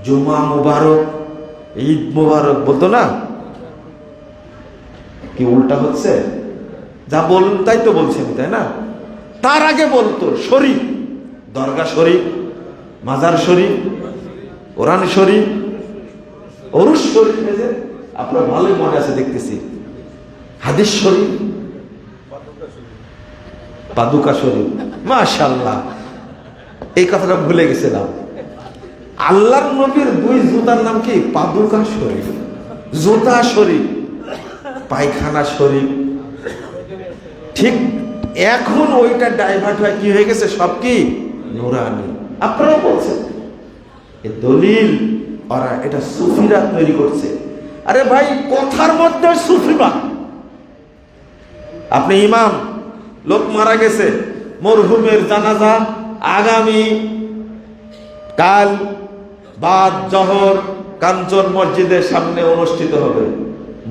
জুমা মুবারক, ঈদ মুবারক বলতো না? কি উল্টা হচ্ছে? যা বল তাই তো বলছেন, তাই না? তার আগে বলতো শরীফ, দরগা শরীফ, মাজার শরীফ, কোরআন শরীফ, অরুষ শরীফ, আপনার ভালোই মনে আছে দেখতেছি, হাদিস শরীফ, পাদুকা শরীফ। মাশাআল্লাহ, এই কথাটা ভুলে গেছিলাম। আল্লাহর নবীর দুই জুতার নাম কি? পাদুকা শরীফ, জুতা শরীফ, পায়খানা শরীফ। ঠিক এখন ওইটা ডাইভার্ট হয়, কি হয়ে গেছে? সব কি নুরানি। আপনারা বলছেন এই দলিল ওরা এটা সুফিরা তৈরি করছে। আরে ভাই, কথার মধ্যে সুফিবাদ। আপনি ইমাম, লোক মারা গেছে, মরহুমের জানাজা আগামী কাল বাদ জহর কাঞ্চন মসজিদের সামনে অনুষ্ঠিত হবে।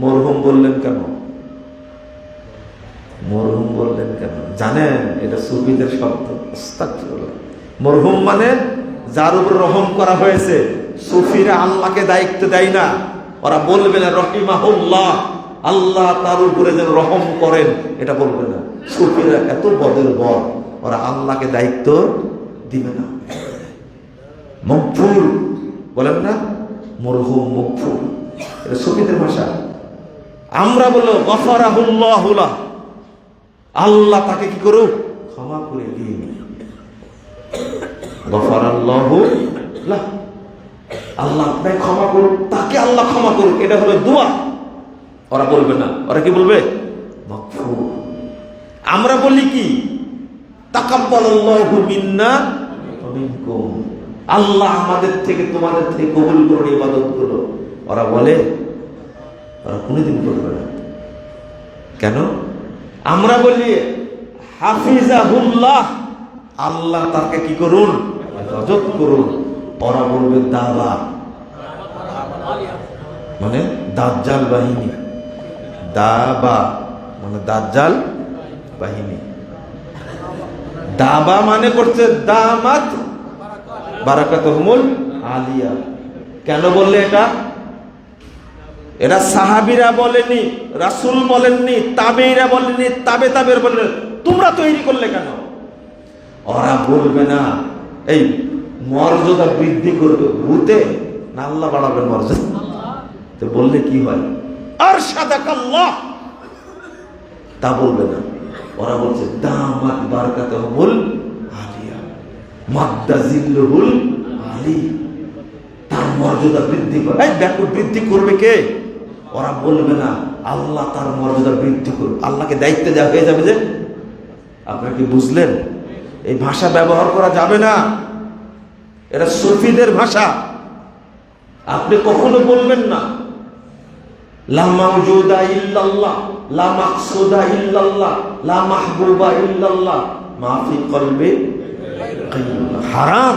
মরহুম বললেন কেন? মরহুম বললেন কেন জানেন? এটা সুফিদের শব্দ। আস্তাগফিরুল্লাহ। মরহুম মানে যার উপর রহম করা হয়েছে। সুফিরা আল্লাহকে দায়িত্ব দেয় না। ওরা বলবে না রহিমাহুল্লাহ, আল্লাহ তার উপরে যেন রহম করেন, এটা বলবে না। সুফিরা এত বদের বর, ওরা আল্লাহকে দায়িত্ব দিবে না। মগফুর বলেন না, মরহুম মগফুর, এটা সুফিদের ভাষা। আমরা বললো গফরাহুল্লাহু লাহ, আল্লাহ তাকে কি করুক? ক্ষমা করে দিন। গফরাল্লাহু লাহ, আল্লাহ আপনাকে ক্ষমা করুক, তাকে আল্লাহ ক্ষমা করুক, এটা হলো দোয়া। ওরা বলবে না, ওরা কি বলবে? মাগফুর। আমরা বলি কি? তাকাব্বালাল্লাহু মিন্না ওয়া মিনকুম, আল্লাহ আমাদের থেকে তোমাদের থেকে কবুল করুন ইবাদতগুলো। ওরা বলে, ওরা কোনোদিন করবে না। কেন? আমরা বলি হাফিজাহুল্লাহ, আল্লাহ তাকে কি করুন? হেফাজত করুন। ওরা বলবে দাবা, মানে দাজ্জাল বাহিনী। দাবা মানে দাজ্জাল বাহিনী। দাবা মানে করছে দামাত বারাকাতুহুমুল আলিয়া। কেন বললে এটা? এরা সাহাবীরা বলেনি, রাসূল বলেননি, তাবেঈরা বলেননি, তাবে তাবের বলেন। তোমরা তৈরি করলে কেন? ওরা বলবে না এই মর্যাদা বৃদ্ধি করবে ভূতে, না আল্লাহ বাড়াবেন মর্যাদা। তো বললে কি হয়? আরশাদাকাল্লাহ, তা বলবে না। ওরা বলছে দামাত বারাকাতুহুমুল আলিয়া, মাদ্দা জিল্লুহুল আলী, তার মর্যাদা বৃদ্ধি করে। এই দেখো, বৃদ্ধি করবে কে? ওরা বলবে না আল্লাহ তার মর্যাদা বৃদ্ধি করবে, আল্লাহকে দায়িত্ব দেওয়া হয়ে যাবে। যে আপনারা কি বুঝলেন? এই ভাষা ব্যবহার করা যাবে না, এটা সুফিদের ভাষা। আপনি কখনো বলবেন না লা মাওজুদা ইল্লাল্লাহ, লা মাকসুদা ইল্লাল্লাহ, লা মাহবুবা ইল্লাল্লাহ, মা ফি কলবি গায়রুল্লাহ। হারাম।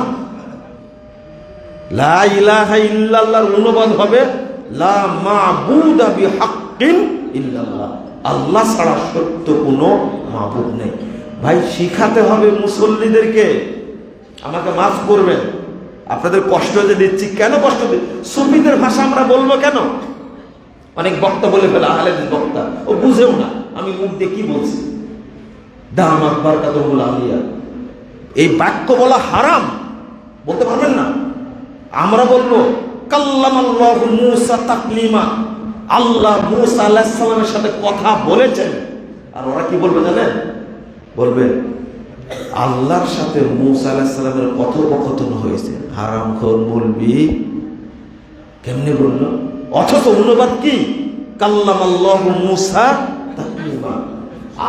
লা ইলাহা ইল্লাল্লাহর অনুবাদ হবে লা মাবুদা বিহাক্কিন ইল্লাল্লাহ, আল্লাহ ছাড়া সত্য কোনো মাবুদ নেই। ভাই, শিখাতে হবে মুসল্লিদেরকে। আমাকে মাফ করবেন, আপনাদের কষ্ট যে দিচ্ছি। কেন কষ্ট দিচ্ছি? সুফিদের ভাষা আমরা বলবো কেন? অনেক বক্তা বলে ফেলে, আহলের বক্তা, ও বুঝেও না আমি মুখ দিয়ে কি বলছি। দামাত বারাকাতুহুল আলিয়া, এই বাক্য বলা হারাম, বলতে পারবেন না। আমরা বলবো কাল্লামাল্লাহু মূসা তাকলিমা, আল্লাহ মূসা আলাইহিস সালামের সাথে কথা বলেছেন। আর ওরা কি বলবে জানেন? বলবে আল্লাহর সাথে মূসা আলাইহিস সালামের কথোপকথন হয়েছে। হারামখোর বলবি, কেমনে বললো? অথচ অনুবাদ কি? কাল্লামাল্লাহু মূসা তাকলিমা,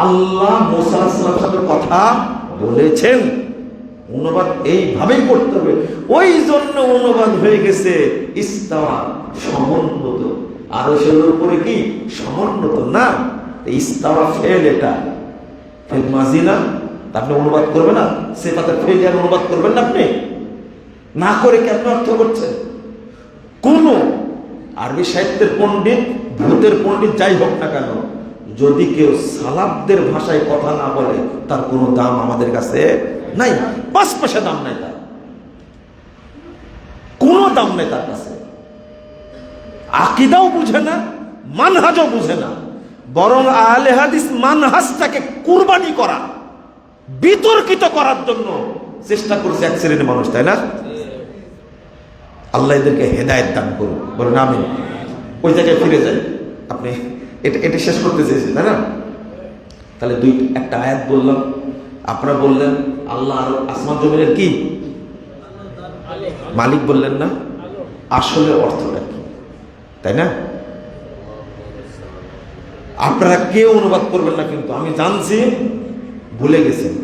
আল্লাহ মূসা আলাইহিস সালামের সাথে কথা বলেছেন। অনুবাদ এইভাবেই করতে হবে। ওই জন্য অনুবাদ হয়ে গেছে ইস্তাওয়া, সমন্বিত। আরশের উপরে কি সমুন্নত না, ইস্তাওয়া ফেল, এটা ফেল মাজি না, আপনি অনুবাদ করবেন না, সিফাতের ফেল এর অনুবাদ করবেন না, আপনি না করে কেন অর্থ করছেন? কোন আরবি সাহিত্যের পণ্ডিত, ভূতের পণ্ডিত যাই হোক না কেন, যদি কেউ সালাফদের ভাষায় কথা না বলে তার কোনো দাম আমাদের কাছে নাই, 5 পয়সা দাম নাই, তার কোনো দাম নেই তার কাছে। আকীদাও বুঝে না, মানহাজও বুঝে না, বরং আহলে হাদিস মানহাজটাকে কুরবানি করা, বিতর্কিত করার জন্য চেষ্টা করছে এক শ্রেণীর মানুষ, তাই না? আল্লাহ এদেরকে হেদায়েত দান করুন, বলেন আমিন। ওই জায়গায় ফিরে যাই, আপনি এটা শেষ করতে চেয়েছেন, তাই না? তাহলে একটা আয়াত বললাম, আপনারা বললেন আল্লাহ আর আসমান জমিনের কি মালিক, বললেন না? আসলে অর্থটা কি, তাই না? আপনারা কেউ অনুবাদ করবেন না, কিন্তু আমি জানছি ভুলে গেছেন,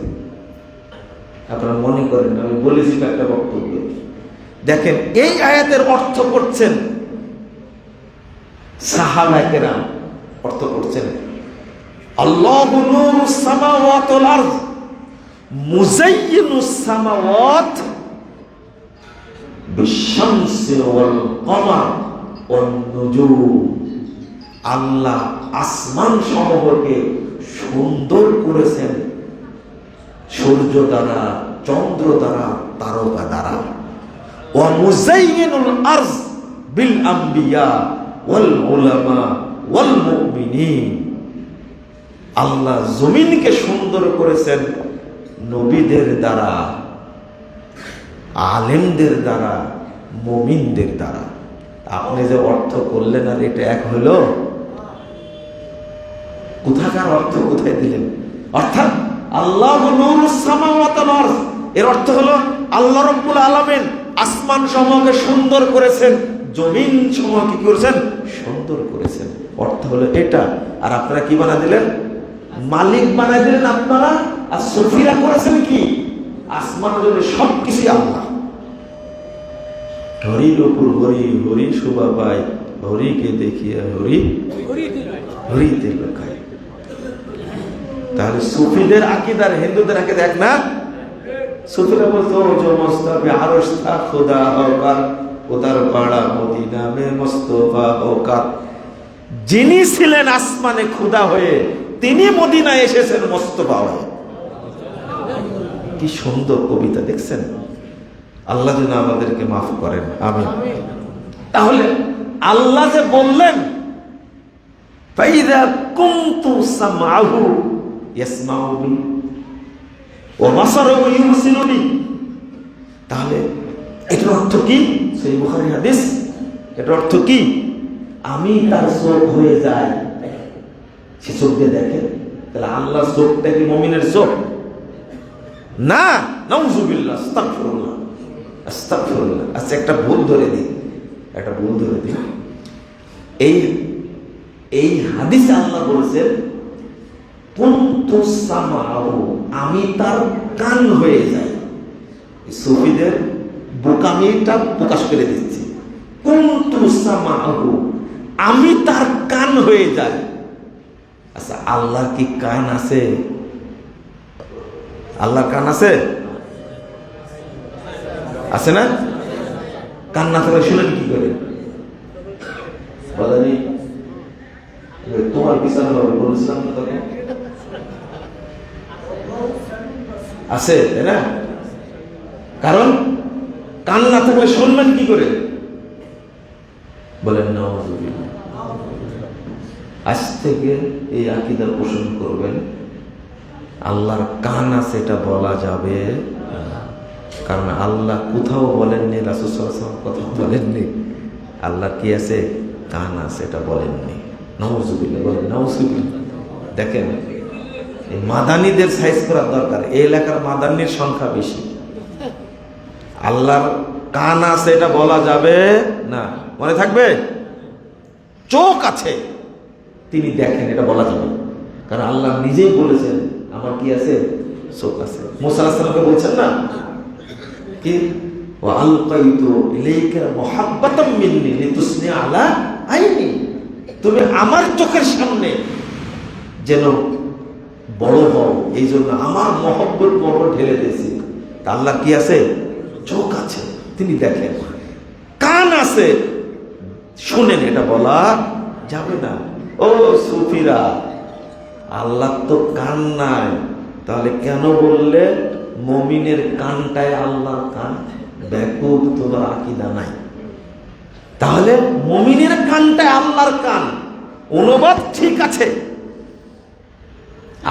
আপনারা মনে করেন আমি বলেছি একটা বক্তব্য। দেখেন এই আয়াতের অর্থ করছেন সাহাবায়ে কেরাম, অর্থ করছেন আল্লাহু নূরুস সামাওয়াতি ওয়াল আরদ মুযায়্যিনুস সামাওয়াত বিশ-শামসি ওয়াল কমার ওয়ান নুজুম। আল্লাহ আসমান সমূহকে সুন্দর করেছেন সূর্য দ্বারা, চন্দ্র দ্বারা, তারকা দ্বারা। ওয়া মুযায়্যিনুল আরজ বিল আম্বিয়া ওয়াল উলামা ওয়াল মুমিনিন। আল্লাহ জমিনকে সুন্দর করেছেন নবীদের দ্বারা, আলেমদের দ্বারা, মুমিনদের দ্বারা। আপনি যে অর্থ করলেন আর এটা এক হলো, কোথাকার অর্থ কোথায় দিলেন? অর্থাৎ আল্লাহু নূরুস সামাওয়াতি ওয়াল আরদ, এর অর্থ হলো আল্লাহ রাব্বুল আলামিন আসমান সমূহকে সুন্দর করেছেন, জমিন সমূহ কি করেছেন? সুন্দর করেছেন। অর্থ হলো এটা। আর আপনারা কি বানা দিলেন? মালিক বানাই দিলেন আপনারা। আর সুফিরা করেছেন কি? আসমান জমিন সবকিছু আল্লাহ। হরির উপর হরি, হরি শোভা পায়, হরিকে দেখিয়া হরি হরিতে লুকায়। তাহলে সুফিদের আকীদার হিন্দুদের আকীদা এক না? সুফিরা বলতো जो मुस्तफा আরশ था खुदा होकर उधर पड़ा मदीना में मुस्तफा होकर। যিনি ছিলেন আসমানে খোদা হয়ে, তিনি মদিনায় এসেছেন মুস্তফা হয়ে। কি সুন্দর কবিতা, দেখছেন? আল্লাহ যেন আমাদেরকে মাফ করেন, আমিন। তাহলে আল্লাহ যে বললেন ফাইযা কুনতু সামআহু ইয়াসমাউ বি ওয়া বাসারুহু ইউবসিরু বি, তাহলে এটার অর্থ কি? সহিহ বুখারী হাদিস। এটার অর্থ কি? আমি তার চোখ হয়ে যাই, সে চোখ দিয়ে দেখে। তাহলে আল্লাহর চোখটা কি মুমিনের চোখ? না, নাউযুবিল্লাহ, আস্তাগফিরুল্লাহ, আস্তাগফিরুল্লাহ। আচ্ছা, একটা ভুল ধরে দিই। এই হাদিসে আল্লাহ বলেছেন কুনতু সামাহু, আমি তার কান হয়ে যাই। সুফিদের বোকামিটা প্রকাশ করে দিচ্ছি। কুনতু সামাহু, আমি তার কান হয়ে যাই। আচ্ছা, আল্লাহর কি কান আছে? আল্লাহর কান আছে? আছে না? কান না থাকলে শুনেন কি করে? বলেনি তোমার বিচার হবে, বলেছিলাম না তখন? আছে, তাই না? কারণ কান না থাকলে শুনবেন কি করে? বলেন নাউযুবিল্লাহ। আজ থেকে এই আকীদা পোষণ করবেন, আল্লাহর কান আছে এটা বলা যাবে না। কারণ আল্লাহ কোথাও বলেননি, রাসূল সাল্লাল্লাহু আলাইহি ওয়াসাল্লাম কোথাও বলেননি আল্লাহ কি আছে, কান আছে, এটা বলেননি। নাউযুবিল্লাহ, বলেন নাউযুবিল্লাহ। দেখেন, এই মাদানীদের সাইজ করার দরকার। এই এলাকার মাদানীর সংখ্যা বেশি। আল্লাহর কান আছে এটা বলা যাবে না, মনে থাকবে। চোখ আছে, তিনি দেখেন, এটা বলা যাবে। কারণ আল্লাহ নিজেই বলেছেন আমার কি আছে, চোখ আছে। মুসা আলাইহিস সালামকে বলছেন না কি, ওয়া আলকাইতু ইলাইকা মুহাব্বাতাম মিন্নি লিতুসনি আলা আইনি। তুমি আমার চোখের সামনে যেন বড় হও, এই জন্য আমার মহব্বত বড় ঢেলে দিয়েছি। আল্লাহ কি আছে? চোখ আছে, তিনি দেখেন। কান আছে, শুনেন, এটা বলা যাবে না। ও সুফিরা, আল্লাহ তো কান নাই, তাহলে কেন বললে মুমিনের কানটায় আল্লাহর কান? বেকুব, তোমার আকীদা নাই। তাহলে মুমিনের কানটায় আল্লাহর কান, অনুবাদ ঠিক আছে,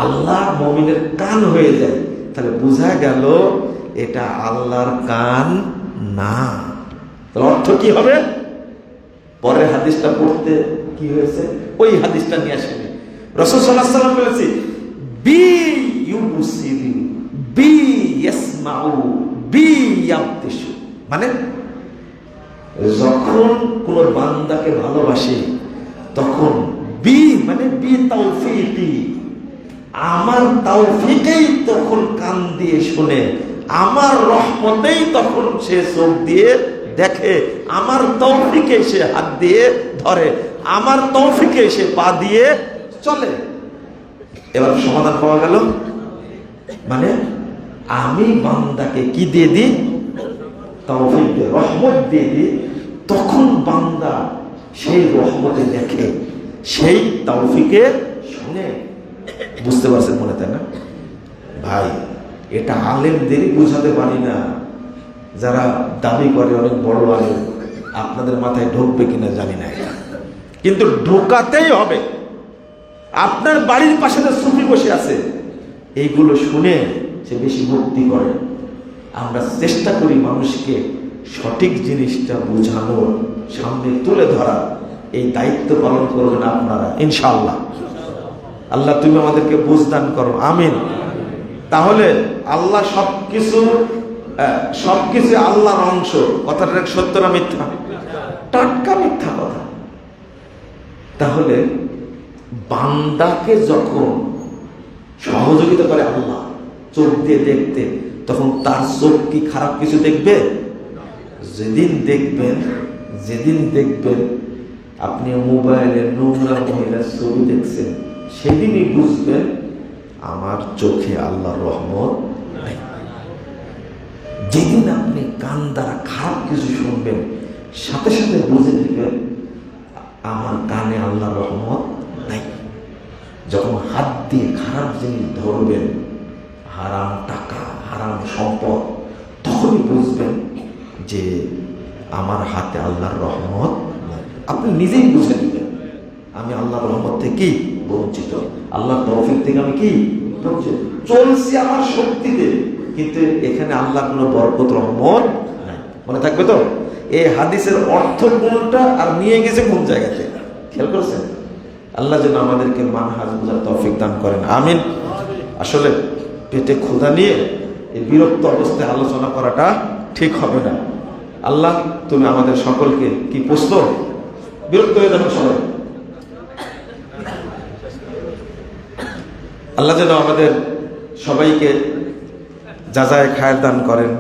আল্লাহ মুমিনের কান হয়ে যায়, তাহলে বোঝা গেল এটা আল্লাহর কান না। তাহলে অর্থ কি হবে? পরের হাদিসটা পড়তে কি হয়েছে, ওই হাদিসটা নিয়ে আসেনি। রাসূল সাল্লাল্লাহু আলাইহি ওয়াসাল্লাম বলেছে, বি ইউবসিরু বি ইয়াসমাউ বি ইয়াবতিশু, মানে যখন কোন বান্দাকে ভালোবাসে তখন বি মানে বি তাওফীকি, আমার তাওফীকেই তখন কান দিয়ে শুনে, আমার রহমতেই তখন সে চোখ দিয়ে দেখে, আমার তৌফিকে সে হাত দিয়ে ধরে, আমার তৌফিকে সে পা দিয়ে চলে। এবার সমাধান পাওয়া গেল। মানে আমি বান্দাকে কি দিয়ে দিই? তৌফিক দিয়ে, রহমত দিয়ে দিই, তখন বান্দা সেই রহমতে দেখে, সেই তৌফিকে শুনে। বুঝতে পারছেন মনে, তাই না ভাই? এটা আলেমদেরই বোঝাতে পারি না, যারা দাবি করে অনেক বড় আলেম। আপনাদের মাথায় ঢুকবে কিনা জানি না, এটা কিন্তু ঢোকাতেই হবে। আপনার বাড়ির পাশে যে সুফি বসে আছে, এইগুলো শুনে সে বেশি ভক্তি করে। আমরা চেষ্টা করি মানুষকে সঠিক জিনিসটা বোঝানোর, সামনে তুলে ধরা। এই দায়িত্ব পালন করবেন আপনারা ইনশাআল্লাহ। আল্লাহ তুমি আমাদেরকে বুঝদান করো, আমিন। তাহলে আল্লাহ সবকিছু আল্লাহর অংশ, কথাটা সত্য না মিথ্যা? টাটকা মিথ্যা কথা। তাহলে বান্দাকে যখন সহযোগিতা করে আল্লাহ চোখ দিয়ে দেখতে, তখন তার চোখ কি খারাপ কিছু দেখবে? যেদিন দেখবেন আপনি মোবাইলে নোংরা মহিলার ছবি দেখছেন, সেদিনই বুঝবেন আমার চোখে আল্লাহর রহমত নাই। যেদিন আপনি কান দ্বারা খারাপ কিছু শুনবেন, সাথে সাথে বুঝে নেবেন আমার কানে আল্লাহর রহমত নাই। যখন হাত দিয়ে খারাপ জিনিস ধরবেন, হারাম টাকা, হারাম সম্পদ, তখনই বুঝবেন যে আমার হাতে আল্লাহর রহমত নাই। আপনি নিজেই বুঝে নেবেন আমি আল্লাহর রহমত থেকে বঞ্চিত, আল্লাহর তৌফিক থেকে আমি কি বঞ্চিত। চলছি আমার শক্তিতে, কিন্তু এখানে আল্লাহর কোনো বরকত রহমত নাই। মনে থাকবে তো? এই হাদিসের অর্থ কোনটা আর নিয়ে গেছে কোন জায়গাতে, খেয়াল করছেন? আল্লাহ যেন আমাদেরকে মানহাজ বোঝার তৌফিক দান করেন, আমিন। আসলে পেটে ক্ষুধা নিয়ে এই বিরক্ত অবস্থায় আলোচনা করাটা ঠিক হবে না। আল্লাহ তুমি আমাদের সকলকে কি প্রশ্ন বিরক্ত হয়ে যাবে সবাই। আল্লাহ যেন আমাদের সবাইকে যাজায় খায়ের দান করেন।